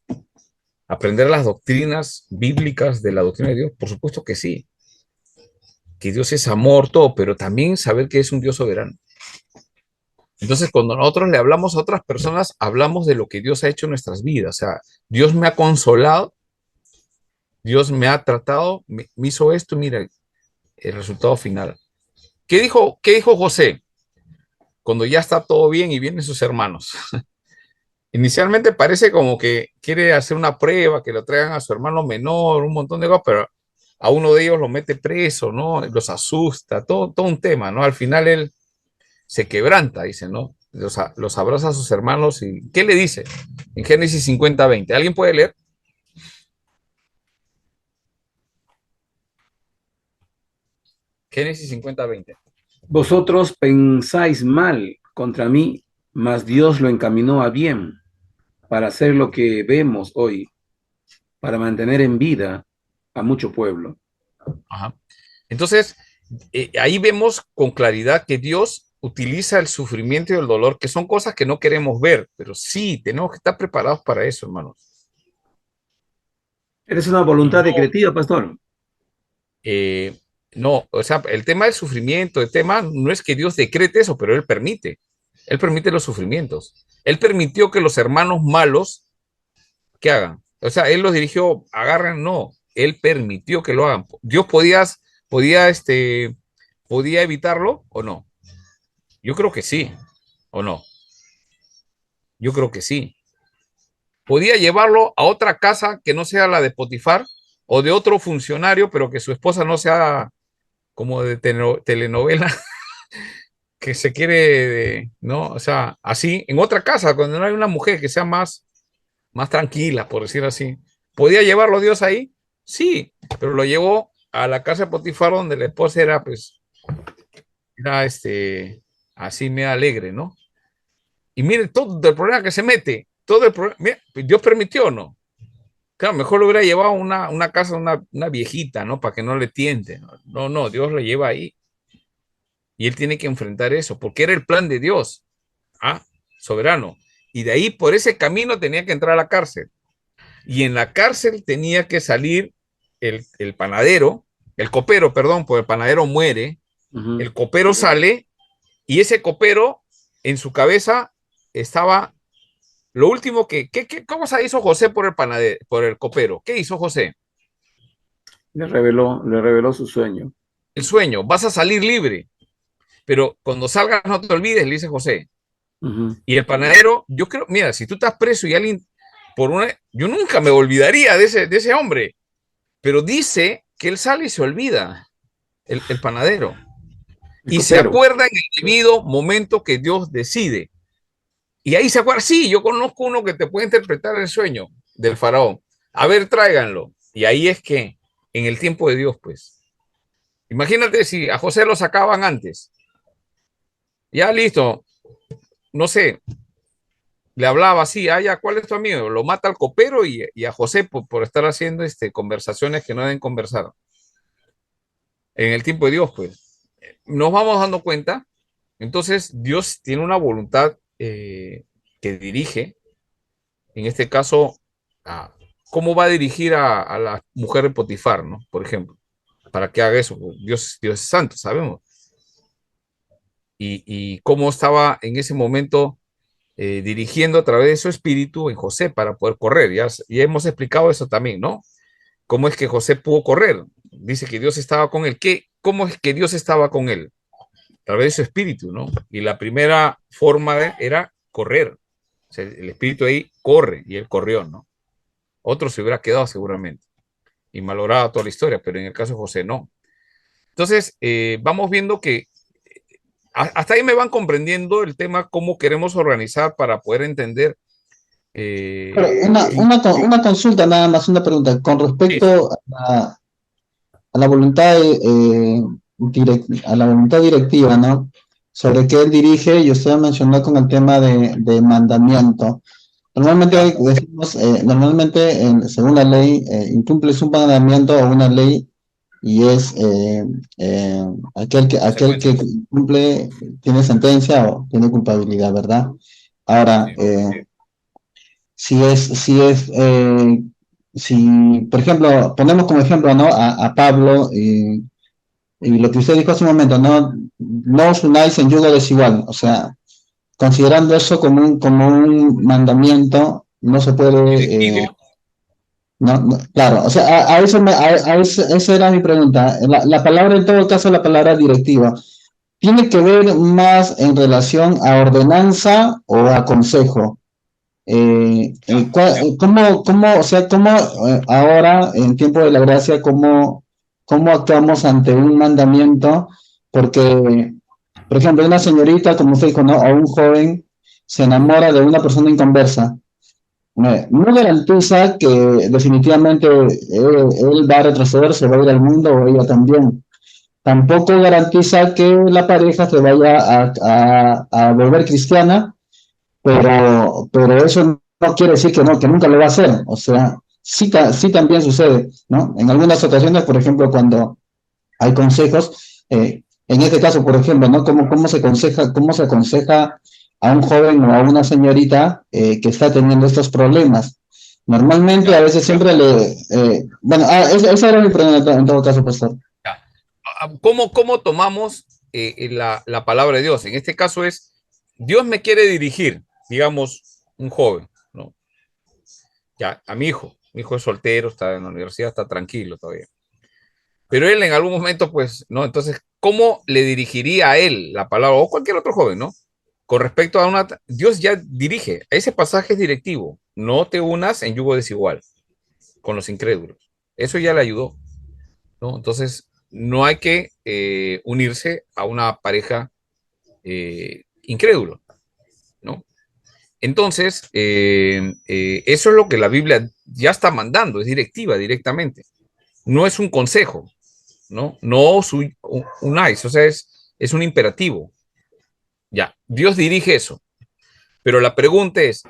¿Aprender las doctrinas bíblicas de la doctrina de Dios? Por supuesto que sí, que Dios es amor, todo, pero también saber que es un Dios soberano. Entonces, cuando nosotros le hablamos a otras personas, hablamos de lo que Dios ha hecho en nuestras vidas. O sea, Dios me ha consolado, Dios me ha tratado, me hizo esto, mira el resultado final. Qué dijo José cuando ya está todo bien y vienen sus hermanos? Inicialmente parece como que quiere hacer una prueba, que lo traigan a su hermano menor, un montón de cosas, pero a uno de ellos lo mete preso, ¿no? Los asusta, todo un tema, ¿no? Al final él se quebranta, dice, ¿no? Los abraza a sus hermanos y ¿qué le dice? En Génesis 50:20. ¿Alguien puede leer? Génesis 50:20. Vosotros pensáis mal contra mí, mas Dios lo encaminó a bien para hacer lo que vemos hoy, para mantener en vida a mucho pueblo. Ajá. Entonces, ahí vemos con claridad que Dios utiliza el sufrimiento y el dolor, que son cosas que no queremos ver, pero sí, tenemos que estar preparados para eso, hermanos. ¿Eres una Y voluntad no, decretiva, pastor? eh, no, o sea, el tema del sufrimiento, el tema no es que Dios decrete eso, pero Él permite los sufrimientos. Él permitió que los hermanos malos, ¿qué hagan? O sea, Él los dirigió, agarren, no, Él permitió que lo hagan. Dios podía evitarlo o no. Yo creo que sí, o no. Yo creo que sí. Podía llevarlo a otra casa que no sea la de Potifar o de otro funcionario, pero que su esposa no sea como de telenovela que se quiere, ¿no? O sea, así, en otra casa, cuando no hay una mujer que sea más tranquila, por decir así. ¿Podía llevarlo Dios ahí? Sí, pero lo llevó a la casa de Potifar donde la esposa era, pues, era así medio alegre, ¿no? Y mire todo el problema que se mete, todo el problema, mira, Dios permitió o no. Claro, mejor lo hubiera llevado a una casa, una viejita, ¿no? Para que no le tiente. No, Dios lo lleva ahí. Y él tiene que enfrentar eso, porque era el plan de Dios. Ah, soberano. Y de ahí, por ese camino, tenía que entrar a la cárcel. Y en la cárcel tenía que salir el panadero, el copero, perdón, porque el panadero muere, Ujú. el copero sale y ese copero en su cabeza estaba lo último ¿cómo se hizo José por el panadero, por el copero? ¿Qué hizo José? Le reveló su sueño. El sueño, vas a salir libre, pero cuando salgas no te olvides, le dice José. Ujú. Y el panadero, yo creo, mira, si tú estás preso y alguien yo nunca me olvidaría de ese hombre, pero dice que él sale y se olvida, el panadero, El y se copero. acuerda en el debido momento que Dios decide. Y ahí se acuerda, sí, yo conozco uno que te puede interpretar el sueño del faraón. A ver, tráiganlo. Y ahí es que, en el tiempo de Dios, pues, imagínate si a José lo sacaban antes. Ya listo, no sé, le hablaba así, ah, ya, ¿cuál es tu amigo? Lo mata al copero y a José por estar haciendo conversaciones que no deben conversar. En el tiempo de Dios, pues, nos vamos dando cuenta. Entonces, Dios tiene una voluntad que dirige, en este caso, a cómo va a dirigir a la mujer de Potifar, ¿no? Por ejemplo, para que haga eso. Dios es santo, sabemos. Y cómo estaba en ese momento dirigiendo a través de su espíritu en José para poder correr. Ya hemos explicado eso también, ¿no? ¿Cómo es que José pudo correr? Dice que Dios estaba con él. ¿Cómo es que Dios estaba con él? A través de su espíritu, ¿no? Y la primera forma era correr. O sea, el espíritu ahí corre y él corrió, ¿no? Otro se hubiera quedado seguramente y malogrado toda la historia, pero en el caso de José no. Entonces, vamos viendo que hasta ahí me van comprendiendo el tema, cómo queremos organizar para poder entender. Pero Eh, una consulta nada más, una pregunta. Con eso. respecto a la voluntad, a la voluntad directiva, ¿no? Sobre qué él dirige, y usted mencionó con el tema de mandamiento. Normalmente Ya, decimos, normalmente según la ley, incumples un mandamiento o una ley y es aquel que consecuencias. cumple tiene sentencia o tiene culpabilidad, ¿verdad? Ahora, Sí. si, por ejemplo, ponemos como ejemplo, ¿no? A Pablo y lo que usted dijo hace un momento, no os unáis en yugo desigual, o sea, considerando eso como un mandamiento, no se puede, Directivo. claro, o sea, esa era mi pregunta. La palabra, en todo caso, la palabra directiva, ¿tiene que ver más en relación a ordenanza o a consejo? O sea, cómo ahora, en tiempo de la gracia, cómo actuamos ante un mandamiento? Porque, por ejemplo, una señorita, como usted dijo, ¿no? O un joven se enamora de una persona inconversa. No garantiza que definitivamente él va a retroceder, se va a ir al mundo o ella también. Tampoco garantiza que la pareja se vaya a volver cristiana, pero eso no quiere decir que nunca lo va a hacer. O sea, sí también sucede, ¿no? En algunas ocasiones, por ejemplo, cuando hay consejos, en este caso, por ejemplo, ¿no? Cómo se aconseja a un joven o a una señorita que está teniendo estos problemas? Normalmente, a Ya, veces siempre bueno, esa era mi pregunta en todo caso, pastor. ya. ¿Cómo tomamos la palabra de Dios? En este caso es, Dios me quiere dirigir, digamos, un joven, ¿no? Ya, a mi hijo es soltero, está en la universidad, está tranquilo todavía. Pero él en algún momento, pues, ¿no? Entonces, ¿cómo le dirigiría a él la palabra o cualquier otro joven, ¿no? Con respecto a Dios ya dirige, ese pasaje es directivo, no te unas en yugo desigual con los incrédulos. Eso ya le ayudó, ¿no? Entonces, no hay que unirse a una pareja incrédulo, ¿no? Entonces, eso es lo que la Biblia ya está mandando, es directiva directamente. No es un consejo, ¿no? No unáis, o sea, es un imperativo. Ya, Dios dirige eso. Pero la pregunta es,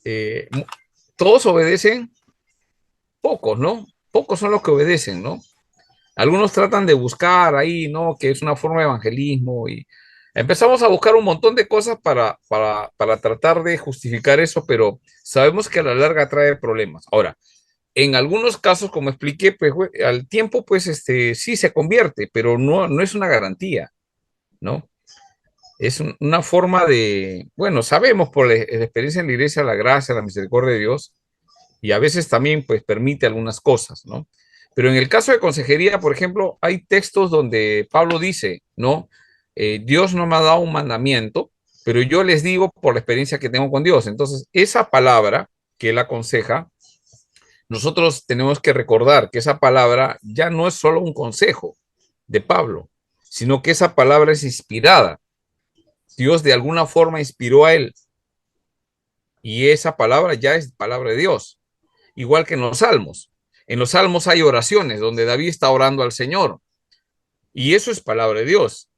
eh, ¿todos obedecen? Pocos, ¿no? Pocos son los que obedecen, ¿no? Algunos tratan de buscar ahí, ¿no? Que es una forma de evangelismo y empezamos a buscar un montón de cosas para tratar de justificar eso, pero sabemos que a la larga trae problemas. Ahora, En algunos casos, como expliqué, pues al tiempo, pues sí se convierte, pero no es una garantía, ¿no? Es una forma de, bueno, sabemos por la experiencia en la iglesia, la gracia, la misericordia de Dios, y a veces también, pues, permite algunas cosas, ¿no? Pero en el caso de consejería, por ejemplo, hay textos donde Pablo dice, ¿no? Dios no me ha dado un mandamiento, pero yo les digo por la experiencia que tengo con Dios. Entonces, esa palabra que él aconseja, nosotros tenemos que recordar que esa palabra ya no es solo un consejo de Pablo, sino que esa palabra es inspirada. Dios de alguna forma inspiró a él y esa palabra ya es palabra de Dios, igual que en los salmos. En los salmos hay oraciones donde David está orando al Señor y eso es palabra de Dios.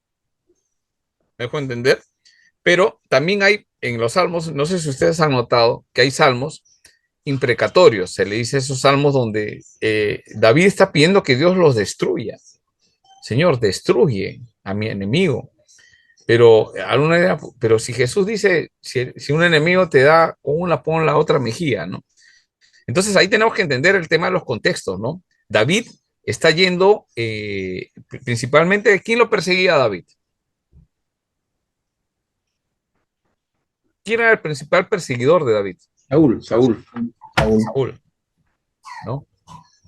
¿Me dejo entender? Pero también hay en los salmos, no sé si ustedes han notado que hay salmos imprecatorios, se le dice esos salmos donde David está pidiendo que Dios los destruya. Señor, destruye a mi enemigo. Pero si Jesús dice, si un enemigo te da con una, pon la otra mejilla, ¿no? Entonces ahí tenemos que entender el tema de los contextos, ¿no? David está yendo, principalmente, ¿quién lo perseguía a David? ¿Quién era el principal perseguidor de David? Saúl. Saúl, ¿no?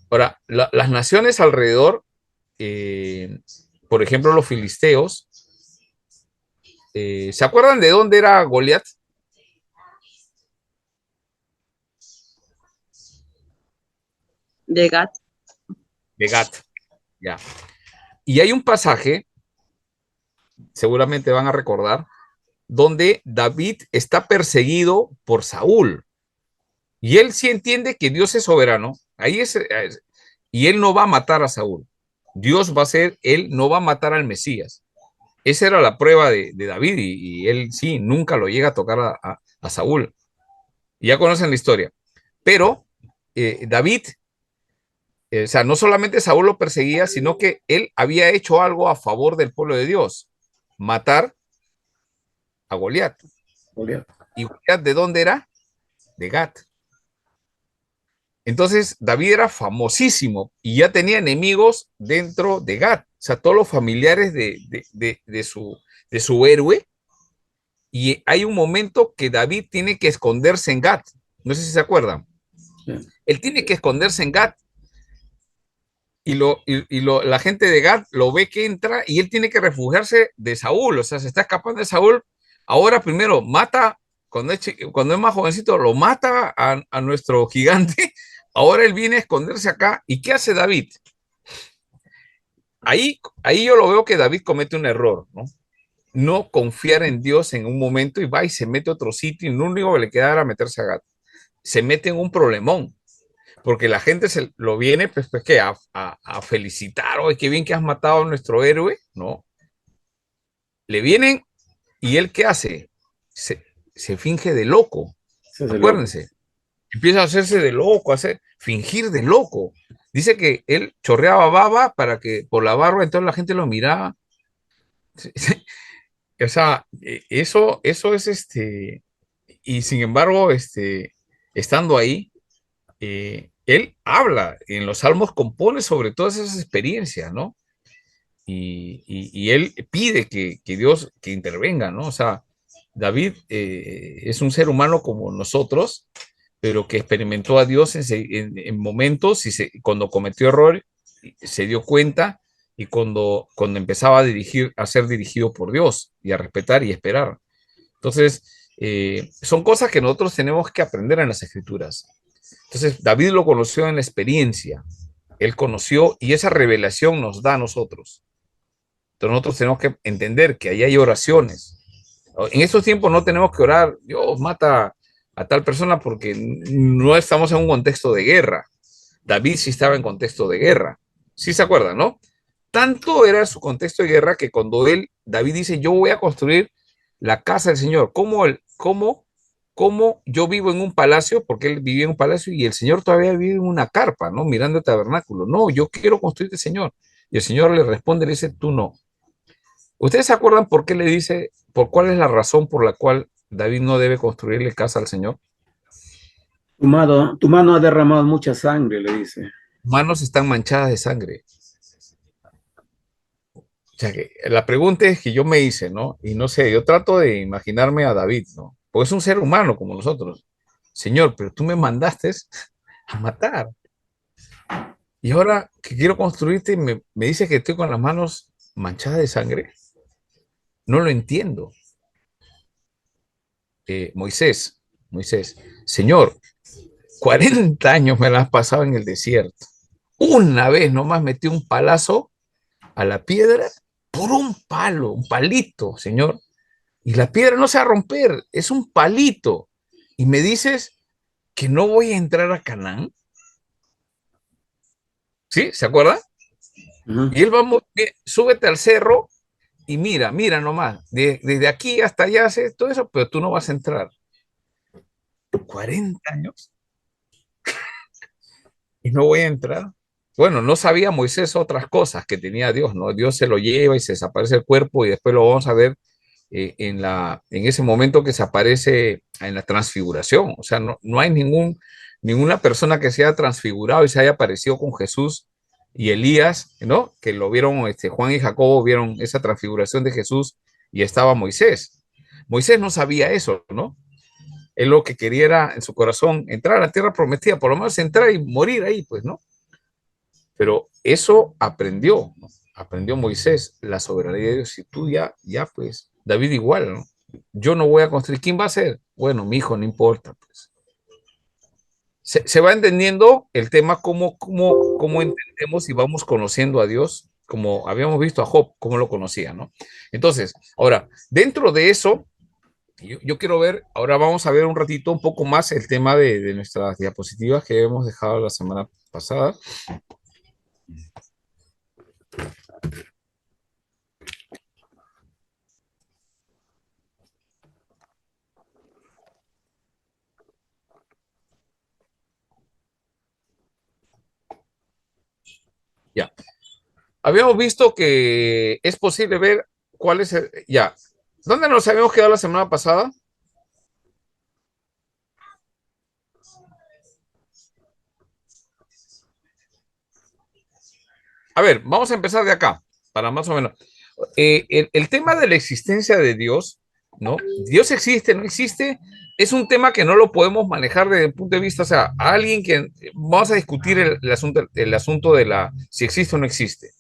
Ahora, las naciones alrededor, por ejemplo, los filisteos, ¿se acuerdan de dónde era Goliat? De Gat. De Gat, ya. Y hay un pasaje, seguramente van a recordar, donde David está perseguido por Saúl. Y él sí entiende que Dios es soberano. Y él no va a matar a Saúl. Dios va a ser, él no va a matar al Mesías. Esa era la prueba de David y él sí, nunca lo llega a tocar a Saúl. Y ya conocen la historia. Pero David, o sea, no solamente Saúl lo perseguía, sino que él había hecho algo a favor del pueblo de Dios, matar a Goliat. ¿Y Goliat de dónde era? De Gat. Entonces, David era famosísimo y ya tenía enemigos dentro de Gat, o sea, todos los familiares de su héroe. Y hay un momento que David tiene que esconderse en Gat. No sé si se acuerdan. Sí. Él tiene que esconderse en Gat la gente de Gat lo ve que entra y él tiene que refugiarse de Saúl, o sea, se está escapando de Saúl. Ahora primero mata, cuando es más jovencito, lo mata a nuestro gigante. Ahora él viene a esconderse acá. ¿Y qué hace David? Ahí yo lo veo que David comete un error, ¿no? No confiar en Dios en un momento y va y se mete a otro sitio y lo único que le queda era meterse a Gat. Se mete en un problemón porque la gente lo viene pues que a felicitar, oye, qué bien que has matado a nuestro héroe, ¿no? Le vienen y él ¿qué hace? Se finge de loco, acuérdense, empieza a hacerse de loco, fingir de loco. Dice que él chorreaba baba para que por la barba entonces la gente lo miraba. O sea, eso es y sin embargo, estando ahí, él habla, en los salmos compone sobre todas esas experiencias, ¿no? Y él pide que Dios que intervenga, ¿no? O sea, David es un ser humano como nosotros, pero que experimentó a Dios en momentos y cuando cometió error se dio cuenta y cuando empezaba a ser dirigido por Dios y a respetar y esperar. Entonces, son cosas que nosotros tenemos que aprender en las escrituras. Entonces, David lo conoció en la experiencia. Él conoció y esa revelación nos da a nosotros. Entonces, nosotros tenemos que entender que ahí hay oraciones. En estos tiempos no tenemos que orar, Dios mata a tal persona porque no estamos en un contexto de guerra. David sí estaba en contexto de guerra. Sí se acuerdan, ¿no? Tanto era su contexto de guerra que cuando David dice, yo voy a construir la casa del Señor, ¿cómo yo vivo en un palacio? Porque él vivía en un palacio y el Señor todavía vive en una carpa, ¿no? Mirando el tabernáculo. No, yo quiero construirte, Señor. Y el Señor le responde, le dice, tú no. ¿Ustedes se acuerdan por qué le dice, por cuál es la razón por la cual David no debe construirle casa al Señor? Tu mano ha derramado mucha sangre, le dice. Manos están manchadas de sangre. O sea, que la pregunta es que yo me hice, ¿no? Y no sé, yo trato de imaginarme a David, ¿no? Porque es un ser humano como nosotros. Señor, pero tú me mandaste a matar. Y ahora que quiero construirte, me dice que estoy con las manos manchadas de sangre. No lo entiendo. Moisés, Señor, 40 años me las has pasado en el desierto. Una vez nomás metí un palazo a la piedra por un palo, un palito, Señor. Y la piedra no se va a romper, es un palito. Y me dices que no voy a entrar a Canaán. ¿Sí? ¿Se acuerda? Ujú. Y él va, súbete al cerro y mira nomás, desde aquí hasta allá hace todo eso, pero tú no vas a entrar. 40 años y no voy a entrar. Bueno, no sabía Moisés otras cosas que tenía Dios, ¿no? Dios se lo lleva y se desaparece el cuerpo y después lo vamos a ver en ese momento que se aparece en la transfiguración. O sea, no hay ninguna persona que se haya transfigurado y se haya aparecido con Jesús y Elías, ¿no? Que lo vieron, Juan y Jacobo vieron esa transfiguración de Jesús y estaba Moisés. Moisés no sabía eso, ¿no? Él lo que quería era en su corazón entrar a la tierra prometida, por lo menos entrar y morir ahí, pues, ¿no? Pero eso aprendió, ¿no? Aprendió Moisés, la soberanía de Dios. Y tú ya, pues, David igual, ¿no? Yo no voy a construir. ¿Quién va a ser? Bueno, mi hijo, no importa, pues. Se va entendiendo el tema, cómo entendemos y vamos conociendo a Dios, como habíamos visto a Job, cómo lo conocía, ¿no? Entonces, ahora, dentro de eso, yo quiero ver, ahora vamos a ver un ratito un poco más el tema de nuestras diapositivas que hemos dejado la semana pasada. Ya. Habíamos visto que es posible ver cuál es ya. ¿Dónde nos habíamos quedado la semana pasada? A ver, vamos a empezar de acá, para más o menos. El tema de la existencia de Dios, ¿no? Dios existe, no existe, es un tema que no lo podemos manejar desde el punto de vista, o sea, a alguien que vamos a discutir el asunto de si existe o no existe,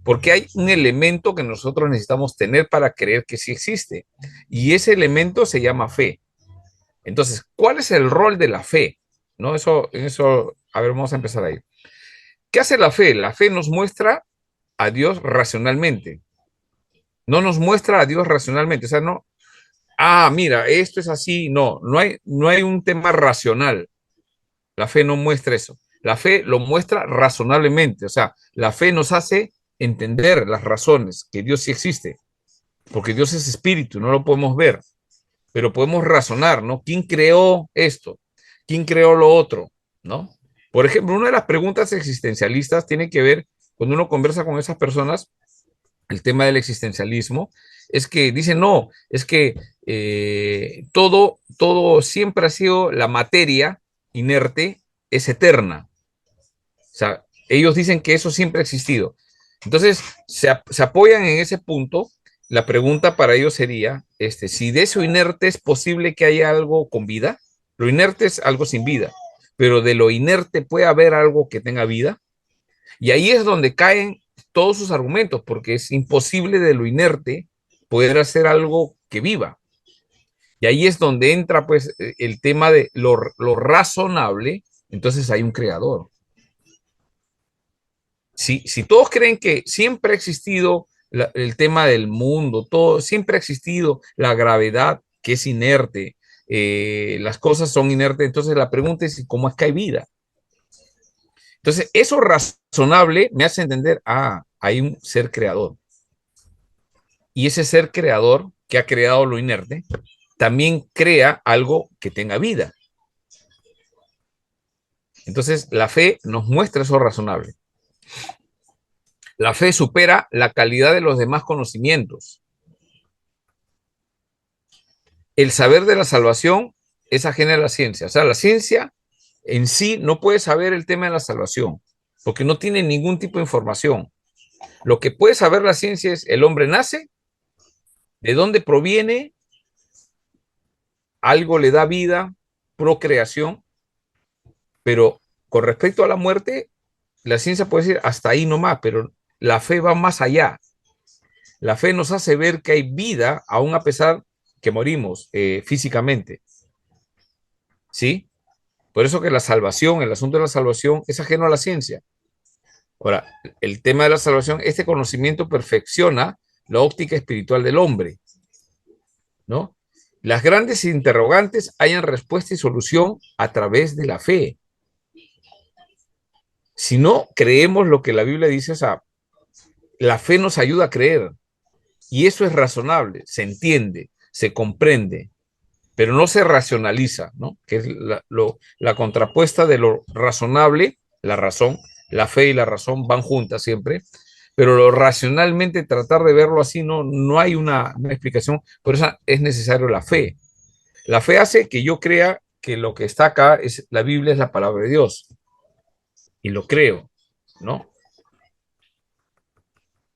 porque hay un elemento que nosotros necesitamos tener para creer que sí existe, y ese elemento se llama fe. Entonces, ¿cuál es el rol de la fe? ¿No? A ver, vamos a empezar ahí. ¿Qué hace la fe? La fe nos muestra a Dios racionalmente. No nos muestra a Dios racionalmente. O sea, no, mira, esto es así. No hay un tema racional. La fe no muestra eso. La fe lo muestra razonablemente. O sea, la fe nos hace entender las razones, que Dios sí existe. Porque Dios es espíritu, no lo podemos ver, pero podemos razonar, ¿no? ¿Quién creó esto? ¿Quién creó lo otro? ¿No? Por ejemplo, una de las preguntas existencialistas tiene que ver, cuando uno conversa con esas personas, el tema del existencialismo, es que dicen, no, es que todo siempre ha sido la materia inerte, es eterna. O sea, ellos dicen que eso siempre ha existido. Entonces, se apoyan en ese punto. La pregunta para ellos sería, si de eso inerte es posible que haya algo con vida. Lo inerte es algo sin vida, pero de lo inerte puede haber algo que tenga vida. Y ahí es donde caen todos sus argumentos, porque es imposible de lo inerte poder hacer algo que viva. Y ahí es donde entra pues el tema de lo razonable. Entonces hay un creador. Si todos creen que siempre ha existido el tema del mundo, todo, siempre ha existido la gravedad que es inerte, las cosas son inertes, entonces la pregunta es cómo es que hay vida. Entonces, eso razonable me hace entender, hay un ser creador. Y ese ser creador que ha creado lo inerte, también crea algo que tenga vida. Entonces, la fe nos muestra eso razonable. La fe supera la calidad de los demás conocimientos. El saber de la salvación es ajena a la ciencia. O sea, la ciencia en sí no puede saber el tema de la salvación, porque no tiene ningún tipo de información. Lo que puede saber la ciencia es el hombre nace, de dónde proviene, algo le da vida, procreación, pero con respecto a la muerte, la ciencia puede decir hasta ahí nomás, pero la fe va más allá. La fe nos hace ver que hay vida, aún a pesar que morimos físicamente. ¿Sí? Por eso que la salvación, el asunto de la salvación, es ajeno a la ciencia. Ahora, el tema de la salvación, este conocimiento perfecciona la óptica espiritual del hombre, ¿no? Las grandes interrogantes hayan respuesta y solución a través de la fe. Si no creemos lo que la Biblia dice, o sea, la fe nos ayuda a creer y eso es razonable, se entiende, se comprende, pero no se racionaliza, ¿no? Que es la contrapuesta de lo razonable, la razón, la fe y la razón van juntas siempre, pero lo racionalmente tratar de verlo así no hay una explicación, por eso es necesario la fe. La fe hace que yo crea que lo que está acá, es la Biblia es la palabra de Dios, y lo creo, ¿no?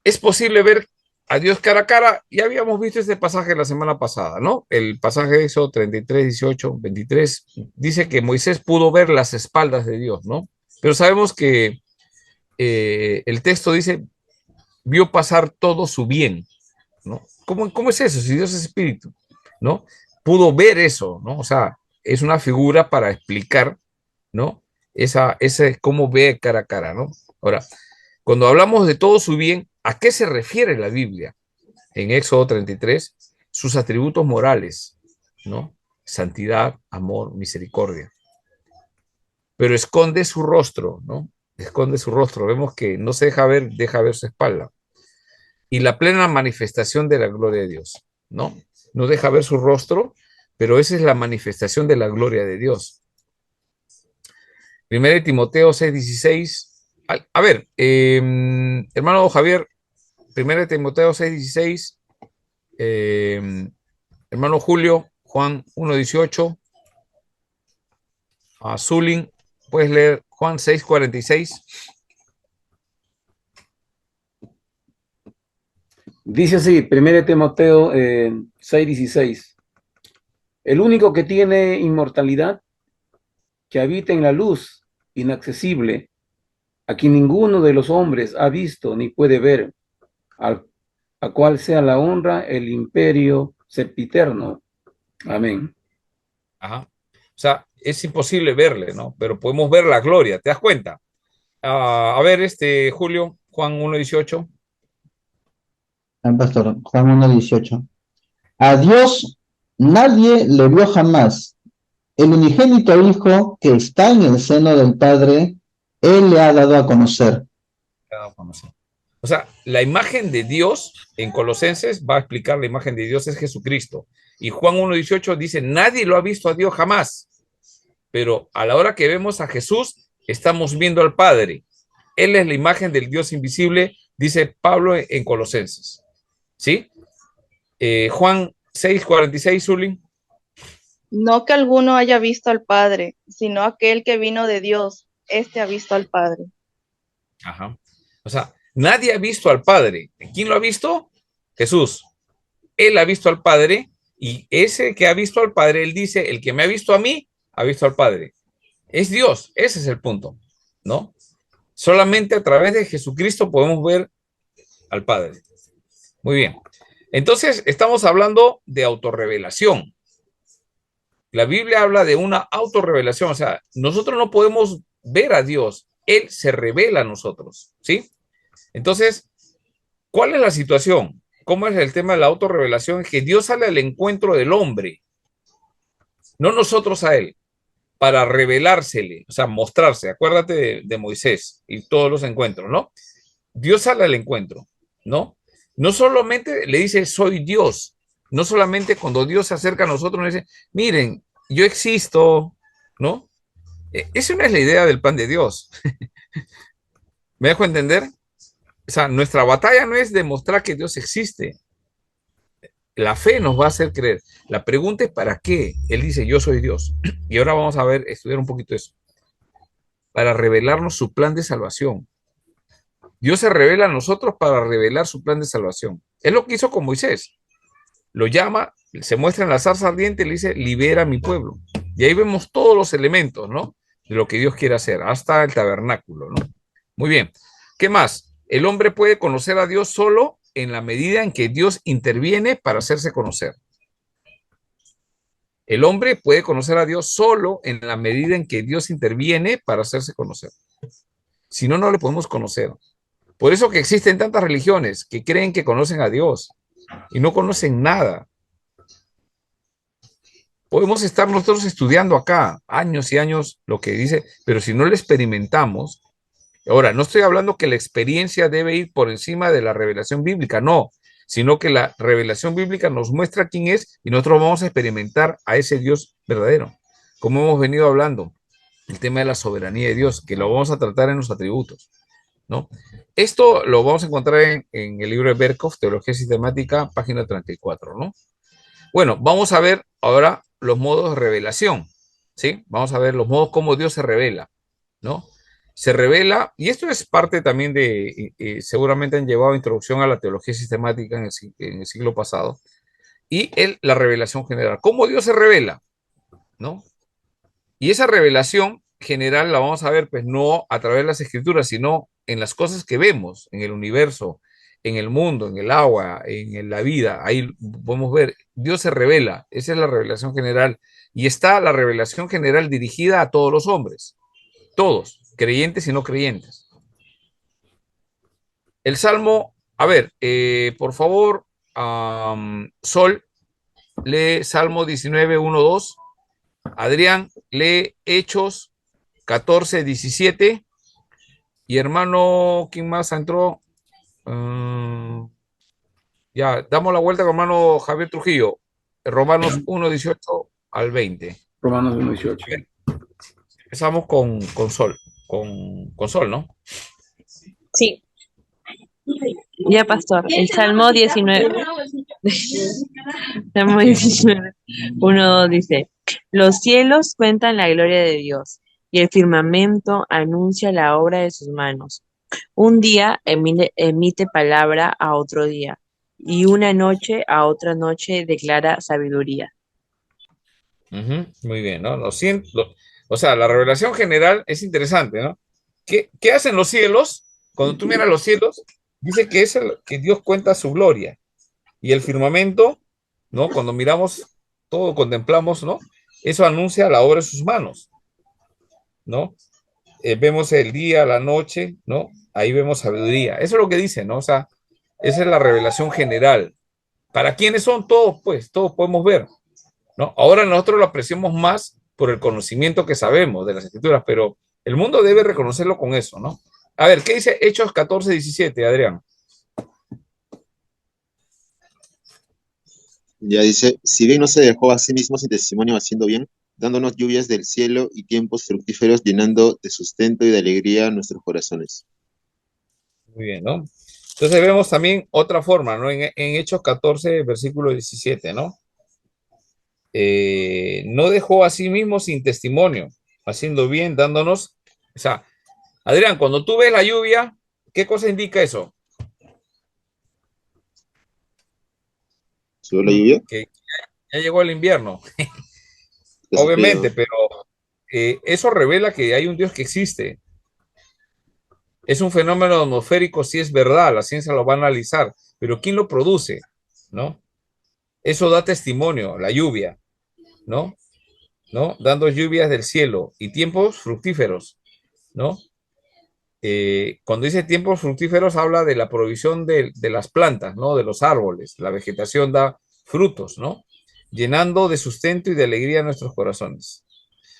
Es posible ver a Dios cara a cara. Ya habíamos visto este pasaje la semana pasada, ¿no? El pasaje de Éxodo 33, 18, 23, dice que Moisés pudo ver las espaldas de Dios, ¿no? Pero sabemos que el texto dice, vio pasar todo su bien, ¿no? ¿Cómo es eso? Si Dios es espíritu, ¿no? Pudo ver eso, ¿no? O sea, es una figura para explicar, ¿no? Esa cómo ve cara a cara, ¿no? Ahora, cuando hablamos de todo su bien, ¿a qué se refiere la Biblia? En Éxodo 33, sus atributos morales, ¿no? Santidad, amor, misericordia. Pero esconde su rostro, ¿no? Esconde su rostro. Vemos que no se deja ver su espalda. Y la plena manifestación de la gloria de Dios, ¿no? No deja ver su rostro, pero esa es la manifestación de la gloria de Dios. 1 Timoteo 6:16. A ver, hermano Javier, 1 Timoteo 6:16, hermano Julio, Juan 1:18, a Zulín, puedes leer Juan 6:46. Dice así, 1 Timoteo 6:16. El único que tiene inmortalidad, que habita en la luz inaccesible, a quien ninguno de los hombres ha visto ni puede ver, a cual sea la honra, el imperio sempiterno. Amén. Ajá. O sea, es imposible verle, ¿no? Pero podemos ver la gloria, ¿te das cuenta? A ver, Julio, Juan 1:18. Pastor, Juan 1:18. A Dios nadie le vio jamás. El unigénito Hijo que está en el seno del Padre, Él le ha dado a conocer. O sea, la imagen de Dios en Colosenses va a explicar la imagen de Dios es Jesucristo. Y Juan 1:18 dice, nadie lo ha visto a Dios jamás. Pero a la hora que vemos a Jesús, estamos viendo al Padre. Él es la imagen del Dios invisible, dice Pablo en Colosenses. ¿Sí? Juan 6:46, Zulín. No que alguno haya visto al Padre, sino aquel que vino de Dios, este ha visto al Padre. Ajá. O sea, nadie ha visto al Padre. ¿Quién lo ha visto? Jesús. Él ha visto al Padre y ese que ha visto al Padre, él dice, el que me ha visto a mí, ha visto al Padre. Es Dios, ese es el punto, ¿no? Solamente a través de Jesucristo podemos ver al Padre. Muy bien. Entonces, estamos hablando de autorrevelación. La Biblia habla de una autorrevelación, o sea, nosotros no podemos ver a Dios, Él se revela a nosotros, ¿sí? Entonces, ¿cuál es la situación? ¿Cómo es el tema de la autorrevelación? Es que Dios sale al encuentro del hombre, no nosotros a Él, para revelársele, o sea, mostrarse. Acuérdate de Moisés y todos los encuentros, ¿no? Dios sale al encuentro, ¿no? No solamente le dice, soy Dios, no solamente cuando Dios se acerca a nosotros, nos dice, miren, yo existo, ¿no? Esa no es la idea del plan de Dios. ¿Me dejo entender? O sea, nuestra batalla no es demostrar que Dios existe. La fe nos va a hacer creer. La pregunta es ¿para qué? Él dice, yo soy Dios. Y ahora vamos a ver, estudiar un poquito eso. para revelarnos su plan de salvación. Dios se revela a nosotros para revelar su plan de salvación. Es lo que hizo con Moisés. Lo llama, se muestra en la zarza ardiente y le dice, libera a mi pueblo. Y ahí vemos todos los elementos, ¿no? De lo que Dios quiere hacer, hasta el tabernáculo, ¿no? Muy bien. ¿Qué más? El hombre puede conocer a Dios solo en la medida en que Dios interviene para hacerse conocer. El hombre puede conocer a Dios solo en la medida en que Dios interviene para hacerse conocer. Si no, no le podemos conocer. Por eso que existen tantas religiones que creen que conocen a Dios y no conocen nada. Podemos estar nosotros estudiando acá años y años lo que dice, pero si no lo experimentamos, ahora, no estoy hablando que la experiencia debe ir por encima de la revelación bíblica, no, sino que la revelación bíblica nos muestra quién es y nosotros vamos a experimentar a ese Dios verdadero. Como hemos venido hablando, el tema de la soberanía de Dios, que lo vamos a tratar en los atributos, ¿no? Esto lo vamos a encontrar en el libro de Berkhoff, Teología Sistemática, página 34, ¿no? Bueno, vamos a ver ahora los modos de revelación, ¿sí? Vamos a ver los modos como Dios se revela, ¿no? Se revela, y esto es parte también de, seguramente han llevado introducción a la teología sistemática en el siglo pasado, y la revelación general. ¿Cómo Dios se revela? ¿No? Y esa revelación general la vamos a ver, pues no a través de las escrituras, sino en las cosas que vemos, en el universo, en el mundo, en el agua, en la vida. Ahí podemos ver, Dios se revela, esa es la revelación general. Y está la revelación general dirigida a todos los hombres, todos, creyentes y no creyentes. El Salmo, a ver, por favor, Sol, lee Salmo 19, 1, 2. Adrián, lee Hechos 14, 17. Y hermano, ¿quién más entró? Ya, damos la vuelta con hermano Javier Trujillo. Romanos 1, 18 al 20. Romanos 1:18. Empezamos con Sol, con Sol, ¿no? Sí, ya pastor. El Salmo 19. Salmo 19. 1 dice, los cielos cuentan la gloria de Dios y el firmamento anuncia la obra de sus manos. Un día emite palabra a otro día y una noche a otra noche declara sabiduría. Muy bien, ¿no? O sea, la revelación general es interesante, ¿no? ¿Qué hacen los cielos? Cuando tú miras los cielos, dice que que Dios cuenta su gloria. Y el firmamento, ¿no? Cuando miramos todo, contemplamos, ¿no? Eso anuncia la obra de sus manos, ¿no? Vemos el día, la noche, ¿no? Ahí vemos sabiduría. Eso es lo que dice, ¿no? O sea, esa es la revelación general. ¿Para quiénes son todos? Pues todos podemos ver, ¿no? Ahora nosotros lo apreciamos más por el conocimiento que sabemos de las escrituras, pero el mundo debe reconocerlo con eso, ¿no? A ver, ¿qué dice Hechos 14, 17, Adrián? Ya dice, si bien no se dejó a sí mismo sin testimonio haciendo bien, dándonos lluvias del cielo y tiempos fructíferos, llenando de sustento y de alegría nuestros corazones. Muy bien, ¿no? Entonces vemos también otra forma, ¿no? En Hechos 14, versículo 17, ¿no? No dejó a sí mismo sin testimonio, haciendo bien, dándonos, o sea, Adrián, cuando tú ves la lluvia, ¿qué cosa indica eso? ¿Solo la lluvia? Que ya llegó el invierno, Ya se obviamente, frío. pero eso revela que hay un Dios que existe. Es un fenómeno atmosférico, sí es verdad, la ciencia lo va a analizar, pero ¿quién lo produce? ¿No? Eso da testimonio, la lluvia, ¿no? ¿No? Dando lluvias del cielo y tiempos fructíferos, ¿no? Cuando dice tiempos fructíferos habla de la provisión de las plantas, ¿no? De los árboles, la vegetación da frutos, ¿no? Llenando de sustento y de alegría nuestros corazones.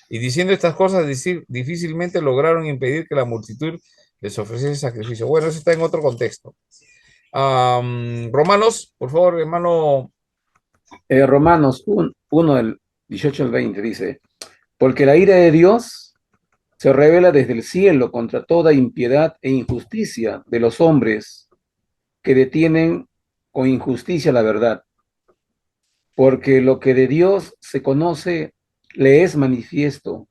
Y diciendo estas cosas, difícilmente lograron impedir que la multitud les ofreciese sacrificio. Bueno, eso está en otro contexto. Romanos, por favor, hermano. Romanos 1, del 18 al 20 dice, porque la ira de Dios se revela desde el cielo contra toda impiedad e injusticia de los hombres que detienen con injusticia la verdad. Porque lo que de Dios se conoce le es manifiesto,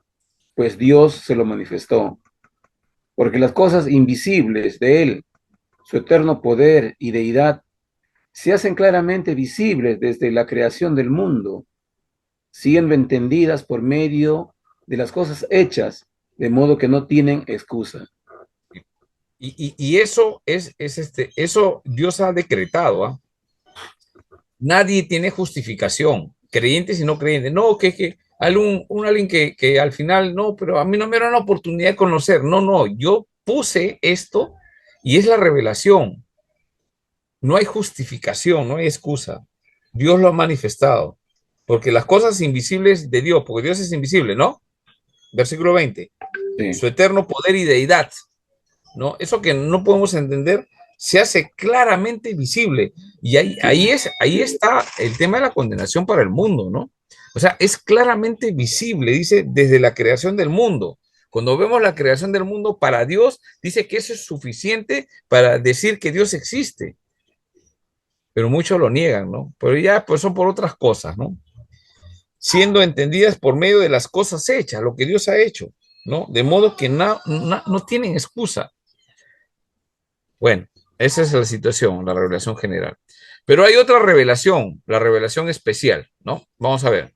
pues Dios se lo manifestó. porque las cosas invisibles de Él, su eterno poder y deidad, se hacen claramente visibles desde la creación del mundo, siendo entendidas por medio de las cosas hechas, de modo que no tienen excusa. Y eso eso Dios ha decretado, ¿ah? Nadie tiene justificación, creyentes y no creyentes. No, que hay alguien que al final, no, pero a mí no me dieron la oportunidad de conocer. No, no, yo puse esto y es la revelación. No hay justificación, no hay excusa. Dios lo ha manifestado. Porque las cosas invisibles de Dios, porque Dios es invisible, ¿no? Versículo 20. Sí. Su eterno poder y deidad, ¿no? Eso que no podemos entender se hace claramente visible. Y ahí está el tema de la condenación para el mundo, ¿no? O sea, es claramente visible, dice, desde la creación del mundo. Cuando vemos la creación del mundo, para Dios, dice que eso es suficiente para decir que Dios existe. Pero muchos lo niegan, ¿no? Pero ya pues son por otras cosas, ¿no? Siendo entendidas por medio de las cosas hechas, lo que Dios ha hecho, ¿no? De modo que no tienen excusa. Bueno, esa es la situación, la revelación general. Pero hay otra revelación, la revelación especial, ¿no? Vamos a ver.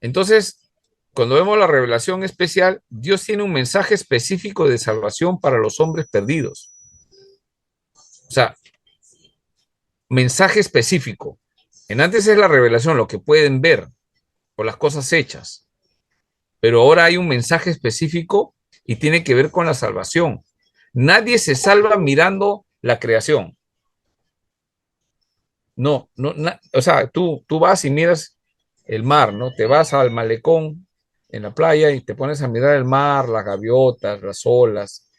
Entonces, cuando vemos la revelación especial, Dios tiene un mensaje específico de salvación para los hombres perdidos. O sea, mensaje específico. En antes es la revelación, lo que pueden ver por las cosas hechas. Pero ahora hay un mensaje específico y tiene que ver con la salvación. Nadie se salva mirando la creación. No, o sea, tú vas y miras el mar, ¿no? Te vas al malecón en la playa y te pones a mirar el mar, las gaviotas, las olas,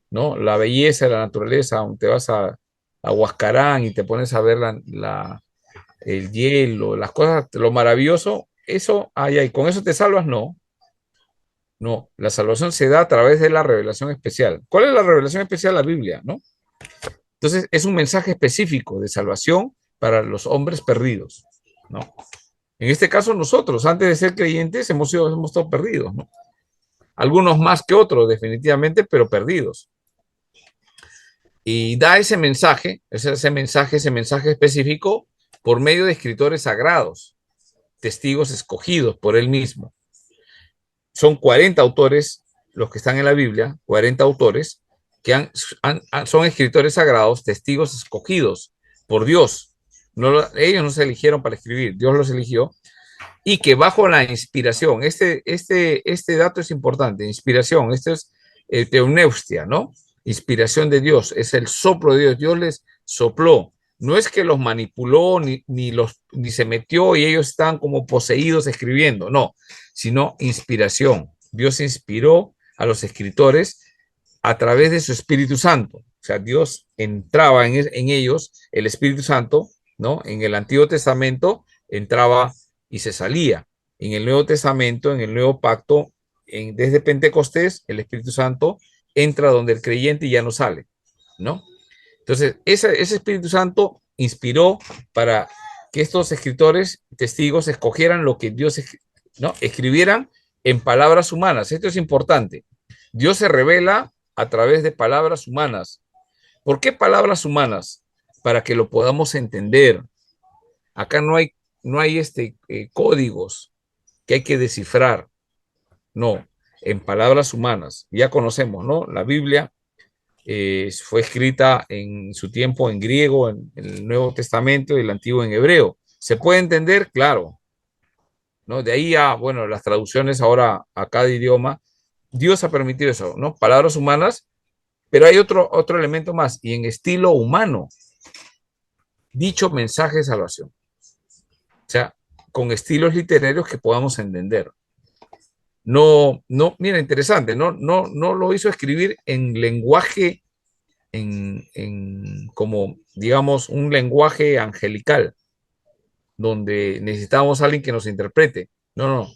¿no? La belleza de la naturaleza, te vas a Huascarán y te pones a ver el hielo, las cosas, lo maravilloso, eso, y con eso te salvas, no. No, la salvación se da a través de la revelación especial. ¿Cuál es la revelación especial? La Biblia, ¿no? Entonces, es un mensaje específico de salvación para los hombres perdidos, ¿no? En este caso, nosotros, antes de ser creyentes, hemos estado perdidos, ¿no? Algunos más que otros, definitivamente, pero perdidos. Y da ese mensaje específico por medio de escritores sagrados, testigos escogidos por él mismo. Son 40 autores los que están en la Biblia, 40 autores que son escritores sagrados, testigos escogidos por Dios. Ellos no se eligieron para escribir, Dios los eligió, y que bajo la inspiración, este dato es importante, inspiración, esto es teoneustia, ¿no? Inspiración de Dios, es el soplo de Dios, Dios les sopló, no es que los manipuló ni se metió y ellos están como poseídos escribiendo, no, sino inspiración. Dios inspiró a los escritores a través de su Espíritu Santo. O sea, Dios entraba en ellos, el Espíritu Santo, ¿no? En el Antiguo Testamento entraba y se salía. En el Nuevo Testamento, en el Nuevo Pacto, desde Pentecostés, el Espíritu Santo entra donde el creyente y ya no sale, ¿no? Entonces, ese Espíritu Santo inspiró para que estos escritores, testigos, escogieran lo que Dios, ¿no? Escribieran en palabras humanas. Esto es importante. Dios se revela a través de palabras humanas. ¿Por qué palabras humanas? Para que lo podamos entender. Acá no hay códigos que hay que descifrar. No, en palabras humanas. Ya conocemos, ¿no? La Biblia fue escrita en su tiempo en griego, en el Nuevo Testamento y el Antiguo en hebreo. ¿Se puede entender? Claro. ¿No? De ahí a, bueno, las traducciones ahora a cada idioma. Dios ha permitido eso, ¿no? Palabras humanas, pero hay otro elemento más, y en estilo humano, dicho mensaje de salvación. O sea, con estilos literarios que podamos entender. Mira, interesante, no lo hizo escribir en lenguaje, como, digamos, un lenguaje angelical, donde necesitamos a alguien que nos interprete. No.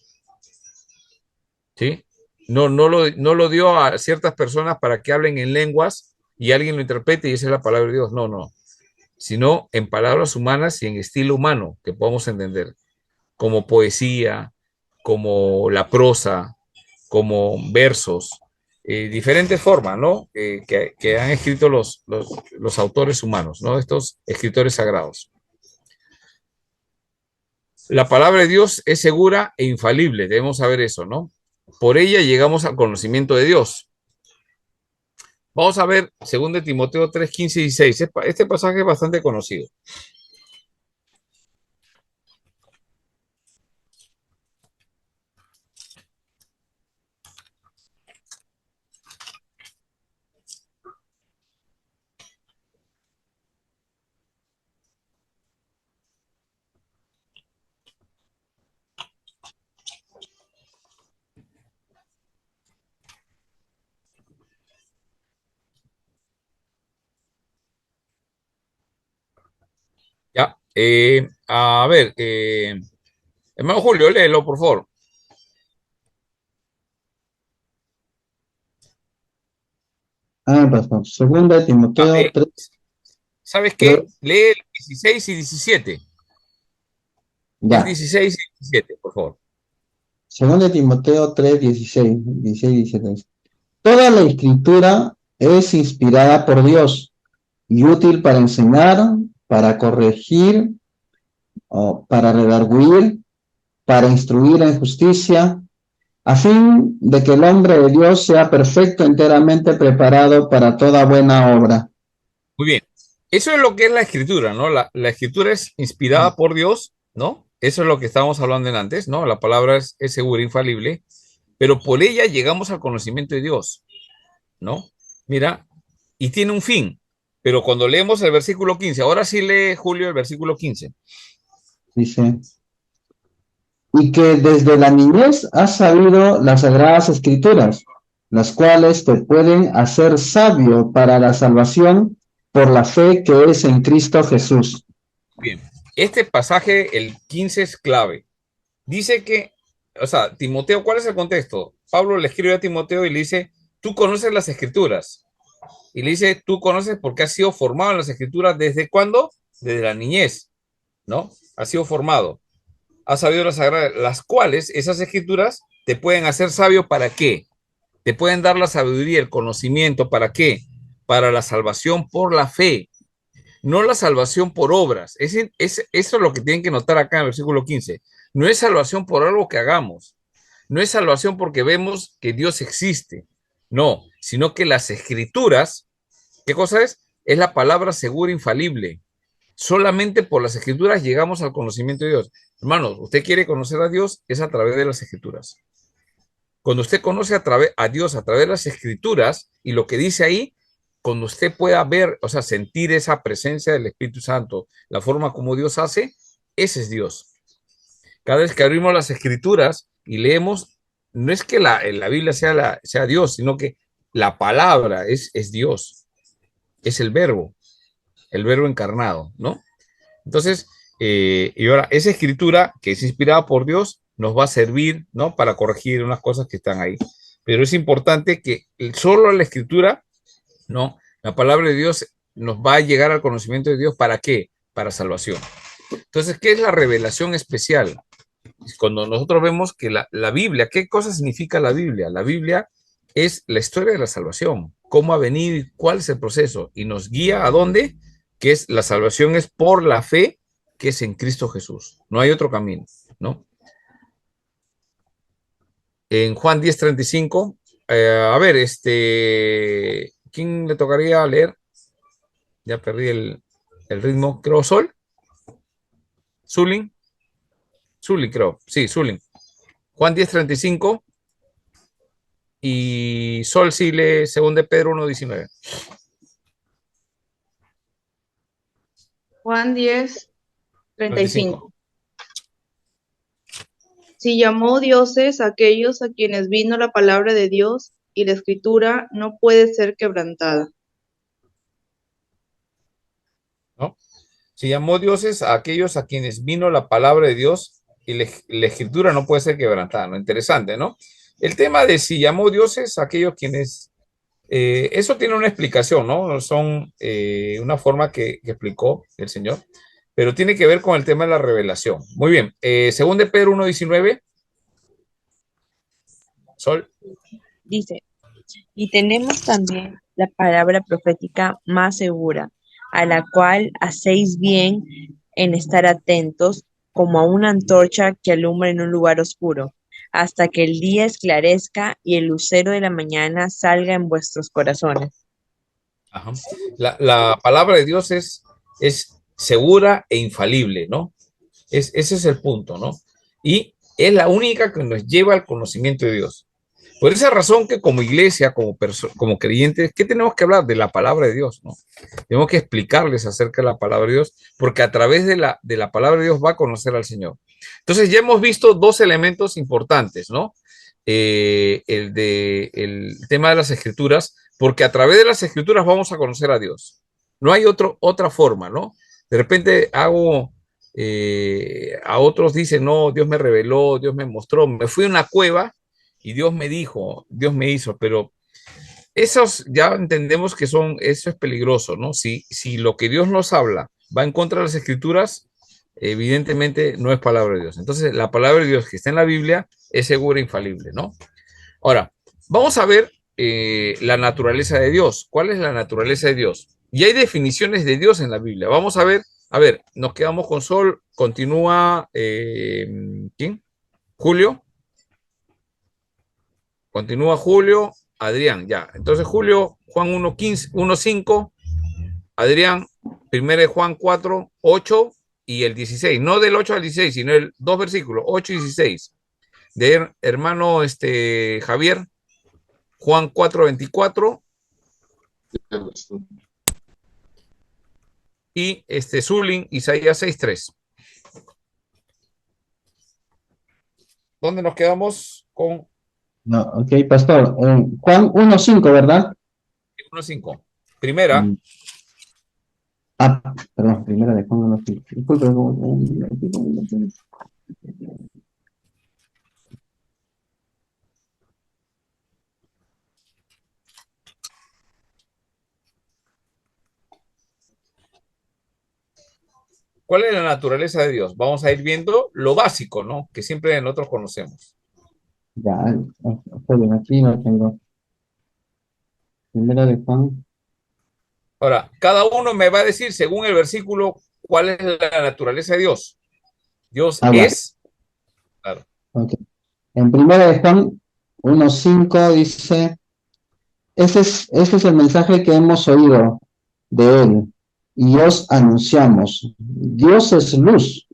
¿Sí? No lo dio a ciertas personas para que hablen en lenguas y alguien lo interprete y esa es la palabra de Dios. No. Sino en palabras humanas y en estilo humano que podamos entender, como poesía, como la prosa, como versos, diferentes formas, ¿no? Que han escrito los autores humanos, ¿no? Estos escritores sagrados. La palabra de Dios es segura e infalible, debemos saber eso, ¿no? Por ella llegamos al conocimiento de Dios. Vamos a ver 2 Timoteo 3, 15 y 16. Este pasaje es bastante conocido. Ya, a ver, hermano Julio, léelo, por favor. Pastor. Segunda de Ah, Timoteo 3, ¿Sabes qué? 3, Lee el 16 y 17. El ya. 16 y 17, por favor. Segunda de Timoteo 3, 16, 16 y 17. Toda la escritura es inspirada por Dios y útil para enseñar, para corregir, o para redarguir, para instruir en justicia, a fin de que el hombre de Dios sea perfecto, enteramente preparado para toda buena obra. Muy bien. Eso es lo que es la escritura, ¿no? La escritura es inspirada por Dios, ¿no? Eso es lo que estábamos hablando en antes, ¿no? La palabra es segura, infalible, pero por ella llegamos al conocimiento de Dios, ¿no? Mira, y tiene un fin. Pero cuando leemos el versículo 15, ahora sí lee Julio el versículo 15. Dice, y que desde la niñez has sabido las sagradas escrituras, las cuales te pueden hacer sabio para la salvación por la fe que es en Cristo Jesús. Bien, este pasaje, el 15, es clave. Dice que, o sea, Timoteo, ¿cuál es el contexto? Pablo le escribe a Timoteo y le dice, tú conoces las escrituras. Y le dice, tú conoces porque has sido formado en las escrituras. ¿Desde cuándo? Desde la niñez, ¿no? Has sido formado. Has sabido las sagradas, las cuales esas escrituras te pueden hacer sabio. ¿Para qué? Te pueden dar la sabiduría, el conocimiento. ¿Para qué? Para la salvación por la fe, no la salvación por obras. Eso es lo que tienen que notar acá en el versículo 15. No es salvación por algo que hagamos. No es salvación porque vemos que Dios existe. No, sino que las escrituras, ¿qué cosa es? Es la palabra segura, infalible. Solamente por las escrituras llegamos al conocimiento de Dios. Hermanos, usted quiere conocer a Dios, es a través de las escrituras. Cuando usted conoce a Dios a través de las escrituras y lo que dice ahí, cuando usted pueda ver, o sea, sentir esa presencia del Espíritu Santo, la forma como Dios hace, ese es Dios. Cada vez que abrimos las escrituras y leemos, no es que la Biblia sea Dios, sino que la palabra es Dios, es el verbo encarnado, ¿no? Entonces, y ahora, esa escritura que es inspirada por Dios nos va a servir, ¿no? Para corregir unas cosas que están ahí. Pero es importante que solo la escritura, ¿no? La palabra de Dios nos va a llegar al conocimiento de Dios. ¿Para qué? Para salvación. Entonces, ¿qué es la revelación especial? Cuando nosotros vemos que la Biblia, ¿qué cosa significa la Biblia? La Biblia es la historia de la salvación, cómo ha venido y cuál es el proceso, y nos guía a dónde, que es la salvación es por la fe que es en Cristo Jesús. No hay otro camino, ¿no? En Juan 10:35, a ver, ¿quién le tocaría leer? Ya perdí el ritmo, creo, Zulin, creo, sí, Zulin. Juan 10:35 y Sol sí lee 2 de Pedro 1:19. Juan 10, 35. 35. Si llamó dioses a aquellos a quienes vino la palabra de Dios, y la escritura no puede ser quebrantada. ¿No? Se llamó dioses a aquellos a quienes vino la palabra de Dios y la escritura no puede ser quebrantada, ¿no? Interesante, ¿no? El tema de si llamó dioses a aquellos quienes, eso tiene una explicación, ¿no? Son una forma que explicó el Señor, pero tiene que ver con el tema de la revelación. Muy bien, según de Pedro 1:19, Sol. Dice, Y tenemos también la palabra profética más segura, a la cual hacéis bien en estar atentos como a una antorcha que alumbra en un lugar oscuro, hasta que el día esclarezca y el lucero de la mañana salga en vuestros corazones. Ajá. La palabra de Dios es segura e infalible, ¿no? Ese es el punto, ¿no? Y es la única que nos lleva al conocimiento de Dios. Por esa razón que como iglesia, como creyentes, ¿qué tenemos que hablar? De la palabra de Dios, ¿no? Tenemos que explicarles acerca de la palabra de Dios, porque a través de la palabra de Dios va a conocer al Señor. Entonces ya hemos visto dos elementos importantes, ¿no? El tema de las escrituras, porque a través de las escrituras vamos a conocer a Dios. No hay otra forma, ¿no? De repente a otros dicen, no, Dios me reveló, Dios me mostró, me fui a una cueva y Dios me dijo, Dios me hizo, pero esos ya entendemos que eso es peligroso, ¿no? Si lo que Dios nos habla va en contra de las escrituras, evidentemente no es palabra de Dios. Entonces, la palabra de Dios que está en la Biblia es segura e infalible, ¿no? Ahora, vamos a ver la naturaleza de Dios. ¿Cuál es la naturaleza de Dios? Y hay definiciones de Dios en la Biblia. Vamos a ver, nos quedamos con Sol, continúa, ¿quién? Julio. Continúa Julio, Adrián, ya. Entonces, Julio, Juan 1:15, 1:5, Adrián, 1 de Juan 4:8 y el 16. No del 8 al 16, sino el dos versículos, 8 y 16. De hermano Javier, Juan 4:24 y Zulín, Isaías 6:3. ¿Dónde nos quedamos con No, ok, pastor. Juan 1:5, ¿verdad? 1:5? Primera. Perdón, primera de Juan 1:5. Disculpe. ¿Cuál es la naturaleza de Dios? Vamos a ir viendo lo básico, ¿no? Que siempre nosotros conocemos. Ya, estoy bien, aquí lo tengo. Primera de Juan. Ahora, cada uno me va a decir, según el versículo, cuál es la naturaleza de Dios. Dios Agua. es. Claro. Ok. En primera de Juan 1:5 dice, ese es el mensaje que hemos oído de él y os anunciamos. Dios es luz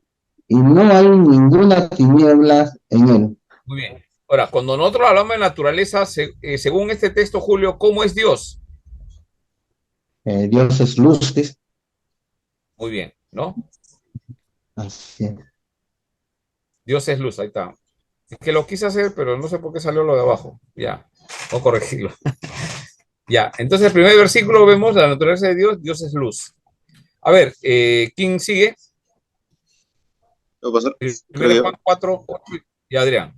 y no hay ninguna tiniebla en él. Muy bien. Ahora, cuando nosotros hablamos de naturaleza, según este texto, Julio, ¿cómo es Dios? Dios es luz, dice. Muy bien, ¿no? Así es. Dios es luz, ahí está. Es que lo quise hacer, pero no sé por qué salió lo de abajo. Ya, voy a corregirlo. Ya, entonces el primer versículo vemos la naturaleza de Dios, Dios es luz. A ver, ¿quién sigue? ¿Lo puedo pasar? Creo Primero yo. Juan 4:8 y Adrián.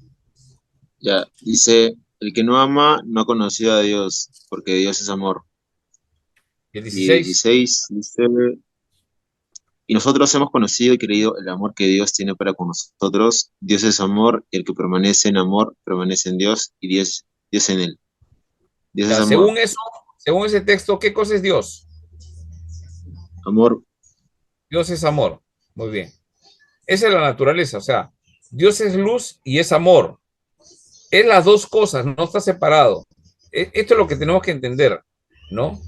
Ya, dice, el que no ama no ha conocido a Dios, porque Dios es amor. Y el Y 16. 16 dice, y nosotros hemos conocido y creído el amor que Dios tiene para con nosotros. Dios es amor, y el que permanece en amor, permanece en Dios, y Dios en él. Dios es Ya, amor. según ese texto, ¿qué cosa es Dios? Amor, Dios es amor. Muy bien. Esa es la naturaleza, o sea, Dios es luz y es amor. Es las dos cosas, no está separado. Esto es lo que tenemos que entender, ¿no?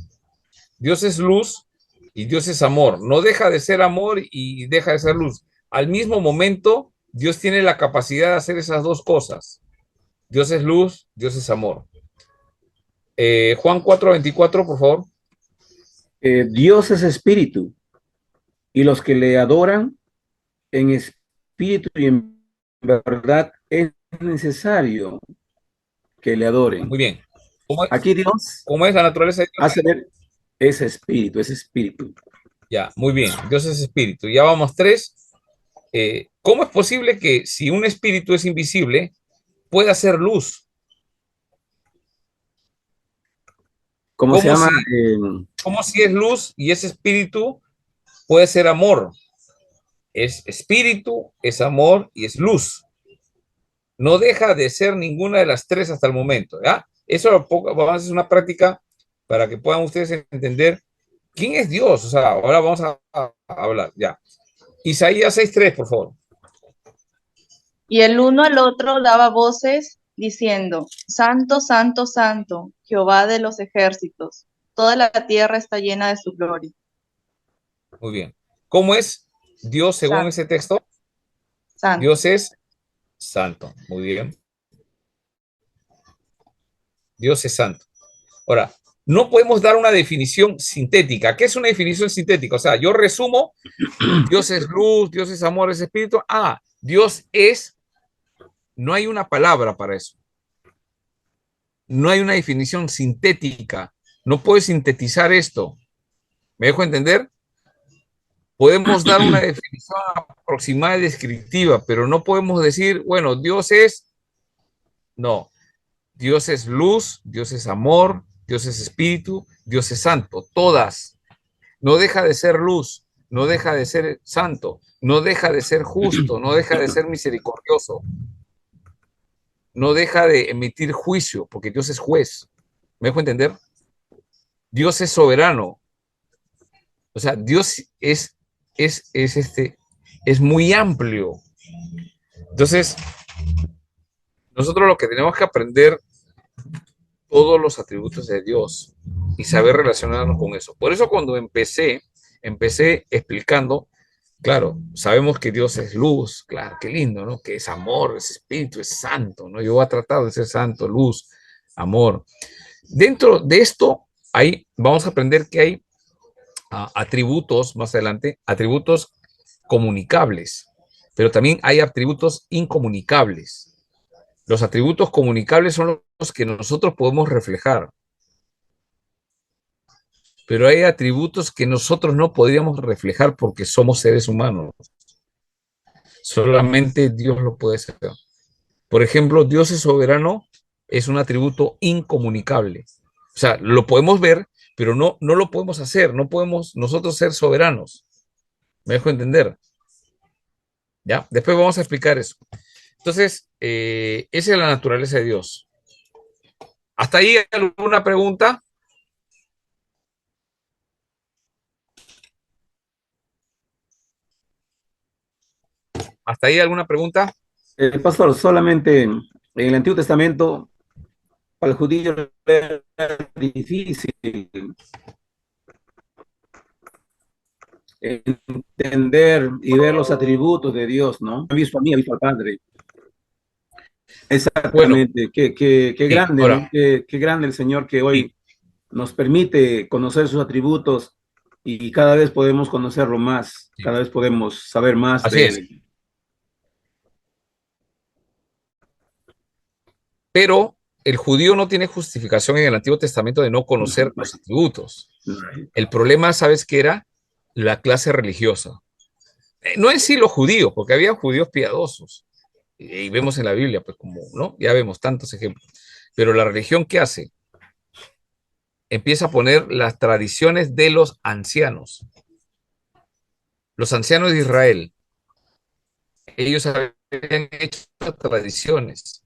Dios es luz y Dios es amor. No deja de ser amor y deja de ser luz. Al mismo momento, Dios tiene la capacidad de hacer esas dos cosas. Dios es luz, Dios es amor. Juan 4:24, por favor. Dios es espíritu y los que le adoran en espíritu y en verdad es necesario que le adoren. Muy bien. Aquí Dios ¿Cómo es la naturaleza de Dios? hace ver ese espíritu, ese espíritu. Ya, muy bien. Dios es espíritu. Ya vamos tres. ¿Cómo es posible que si un espíritu es invisible, pueda ser luz? ¿Cómo se llama? ¿Cómo si es luz y ese espíritu puede ser amor? Es espíritu, es amor y es luz. No deja de ser ninguna de las tres hasta el momento, ¿ya? vamos a hacer una práctica para que puedan ustedes entender quién es Dios. O sea, ahora vamos a hablar, ya. Isaías 6:3, por favor. Y el uno al otro daba voces diciendo, Santo, Santo, Santo, Jehová de los ejércitos, toda la tierra está llena de su gloria. Muy bien. ¿Cómo es Dios según Santo, ese texto? santo. Dios es santo. Muy bien. Dios es santo. Ahora, no podemos dar una definición sintética. ¿Qué es una definición sintética? O sea, yo resumo, Dios es luz, Dios es amor, es espíritu. Ah, Dios es, no hay una palabra para eso. No hay una definición sintética. No puedes sintetizar esto. ¿Me dejo entender? Podemos dar una definición aproximada y descriptiva, pero no podemos decir, bueno, Dios es, no, Dios es luz, Dios es amor, Dios es espíritu, Dios es santo, todas. No deja de ser luz, no deja de ser santo, no deja de ser justo, no deja de ser misericordioso, no deja de emitir juicio, porque Dios es juez. ¿Me dejo entender? Dios es soberano. O sea, Dios es muy amplio. Entonces, nosotros lo que tenemos que aprender todos los atributos de Dios y saber relacionarnos con eso. Por eso cuando empecé explicando, claro, sabemos que Dios es luz, claro, qué lindo, ¿no? Que es amor, es espíritu, es santo, ¿no? Yo voy a tratar de ser santo, luz, amor. Dentro de esto, ahí vamos a aprender que hay atributos, más adelante, atributos comunicables, pero también hay atributos incomunicables. Los atributos comunicables son los que nosotros podemos reflejar, pero hay atributos que nosotros no podríamos reflejar porque somos seres humanos. Solamente Dios lo puede hacer. Por ejemplo, Dios es soberano, es un atributo incomunicable. O sea, lo podemos ver, pero no lo podemos hacer, no podemos nosotros ser soberanos. ¿Me dejo entender? ¿Ya? Después vamos a explicar eso. Entonces, esa es la naturaleza de Dios. ¿Hasta ahí alguna pregunta? ¿Hasta ahí alguna pregunta? Pastor, solamente en el Antiguo Testamento, para el judío era difícil entender y ver los atributos de Dios, ¿no? Ha visto a mí, ha visto al Padre. Bueno, Exactamente, qué sí, grande, ¿no? ahora, Qué grande el Señor que sí, hoy nos permite conocer sus atributos y cada vez podemos conocerlo más, sí, cada vez podemos saber más así de es. Él. Pero el judío no tiene justificación en el Antiguo Testamento de no conocer los atributos. El problema, ¿sabes qué era? La clase religiosa. No en sí los judíos, porque había judíos piadosos. Y vemos en la Biblia, pues como, ¿no? Ya vemos tantos ejemplos. Pero la religión, ¿qué hace? Empieza a poner las tradiciones de los ancianos. Los ancianos de Israel, ellos habían hecho tradiciones.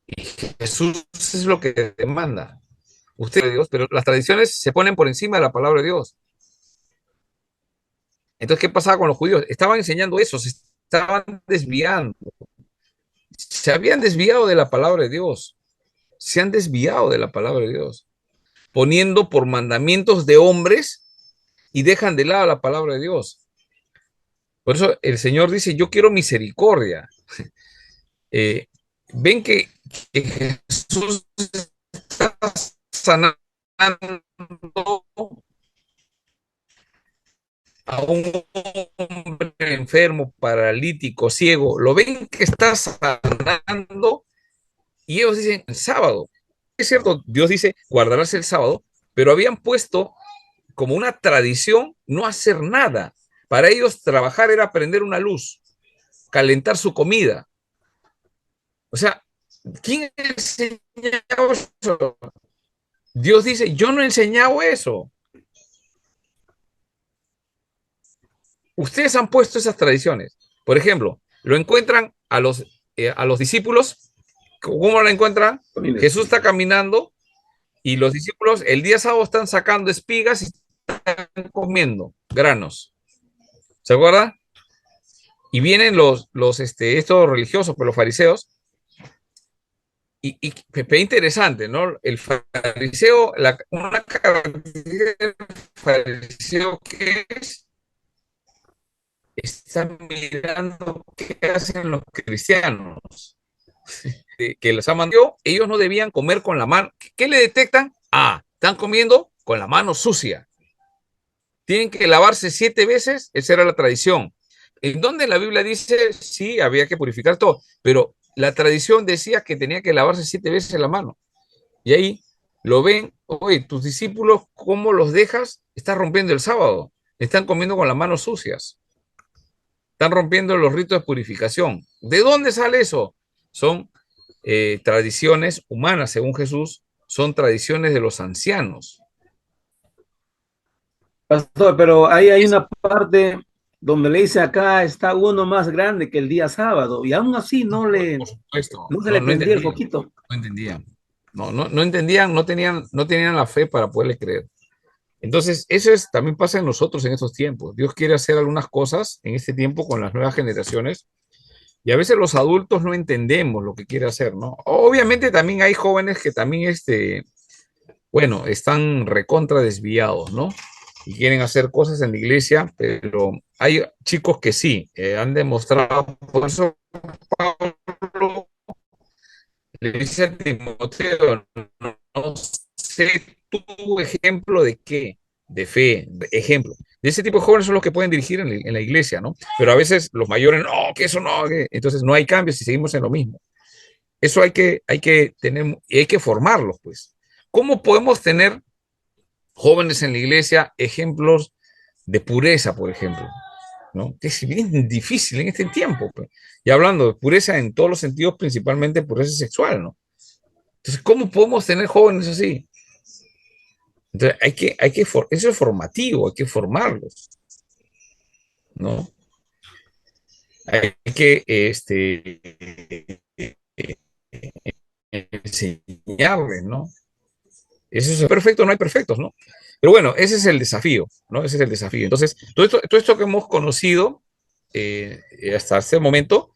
Y Jesús es lo que demanda. Usted es Dios, pero las tradiciones se ponen por encima de la palabra de Dios. Entonces, ¿qué pasaba con los judíos? Estaban enseñando eso, se estaban desviando. Se habían desviado de la palabra de Dios. Se han desviado de la palabra de Dios, poniendo por mandamientos de hombres y dejan de lado la palabra de Dios. Por eso el Señor dice, yo quiero misericordia. Eh, ven que Jesús está sanando a un hombre enfermo, paralítico, ciego. Lo ven que está sanando y ellos dicen sábado. Es cierto, Dios dice guardarás el sábado, pero habían puesto como una tradición no hacer nada. Para ellos trabajar era prender una luz, calentar su comida. O sea, ¿quién enseñaba eso? Dios dice, yo no he enseñado eso. Ustedes han puesto esas tradiciones. Por ejemplo, lo encuentran a los discípulos ¿Cómo la encuentra? Comiendo Jesús está espigas. caminando y los discípulos el día sábado están sacando espigas y están comiendo granos. ¿Se acuerda? Y vienen estos religiosos, pues los fariseos, y interesante, ¿no? El fariseo, una característica del fariseo que está mirando qué hacen los cristianos, que los ha mandado, ellos no debían comer con la mano. ¿Qué le detectan? Ah, están comiendo con la mano sucia. Tienen que lavarse 7 veces, esa era la tradición. En donde la Biblia dice, sí, había que purificar todo, pero la tradición decía que tenía que lavarse 7 veces la mano. Y ahí lo ven, oye, tus discípulos, ¿cómo los dejas? Están rompiendo el sábado, están comiendo con las manos sucias, están rompiendo los ritos de purificación. ¿De dónde sale eso? Son tradiciones humanas, según Jesús, son tradiciones de los ancianos. Pastor, pero ahí hay una parte donde le dice acá está uno más grande que el día sábado y aún así Por supuesto, no se no, le no prendía el entendían, foquito. no entendían. No entendían, no tenían la fe para poderle creer. Entonces, también pasa en nosotros en estos tiempos. Dios quiere hacer algunas cosas en este tiempo con las nuevas generaciones y a veces los adultos no entendemos lo que quiere hacer, ¿no? Obviamente también hay jóvenes que también, bueno, están recontra desviados, ¿no? Y quieren hacer cosas en la iglesia, pero hay chicos que sí, han demostrado, por eso Pablo le dice a Timoteo, no sé tu ejemplo de qué, de fe, de ejemplo. De ese tipo de jóvenes son los que pueden dirigir en la iglesia, ¿no? Pero a veces los mayores, no, que eso no, entonces no hay cambios y seguimos en lo mismo. Eso hay que tener, y hay que formarlos, pues. ¿Cómo podemos tener jóvenes en la iglesia ejemplos de pureza, por ejemplo? ¿No? Es bien difícil en este tiempo, pues. Y hablando de pureza en todos los sentidos, principalmente pureza sexual, ¿no? Entonces, ¿cómo podemos tener jóvenes así? Entonces, eso es formativo, hay que formarlos, ¿no? Hay que enseñarles, ¿no? Eso es perfecto, no hay perfectos, ¿no? Pero bueno, ese es el desafío, ¿no? Ese es el desafío. Entonces, todo esto que hemos conocido hasta este momento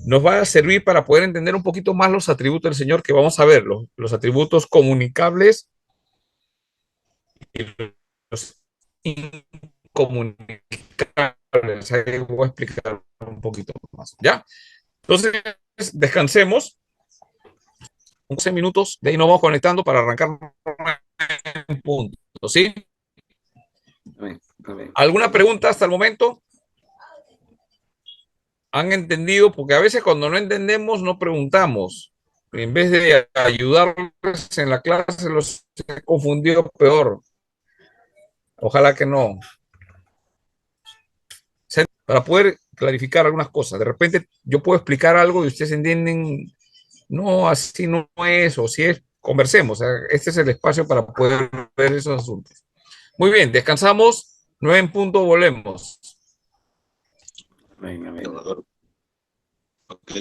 nos va a servir para poder entender un poquito más los atributos del Señor que vamos a ver, los atributos comunicables y los incomunicables. Ahí voy a explicar un poquito más, ¿ya? Entonces, descansemos 11 minutos, de ahí nos vamos conectando para arrancar un punto, ¿sí? Amén, amén. ¿Alguna pregunta hasta el momento? ¿Han entendido? Porque a veces cuando no entendemos no preguntamos. En vez de ayudarles en la clase, los he confundido peor. Ojalá que no. Para poder clarificar algunas cosas. De repente yo puedo explicar algo y ustedes entienden, no, así no es, o si es, conversemos. O sea, este es el espacio para poder ver esos asuntos. Muy bien, descansamos. 9 en punto, volvemos. Amén, amén. Ok.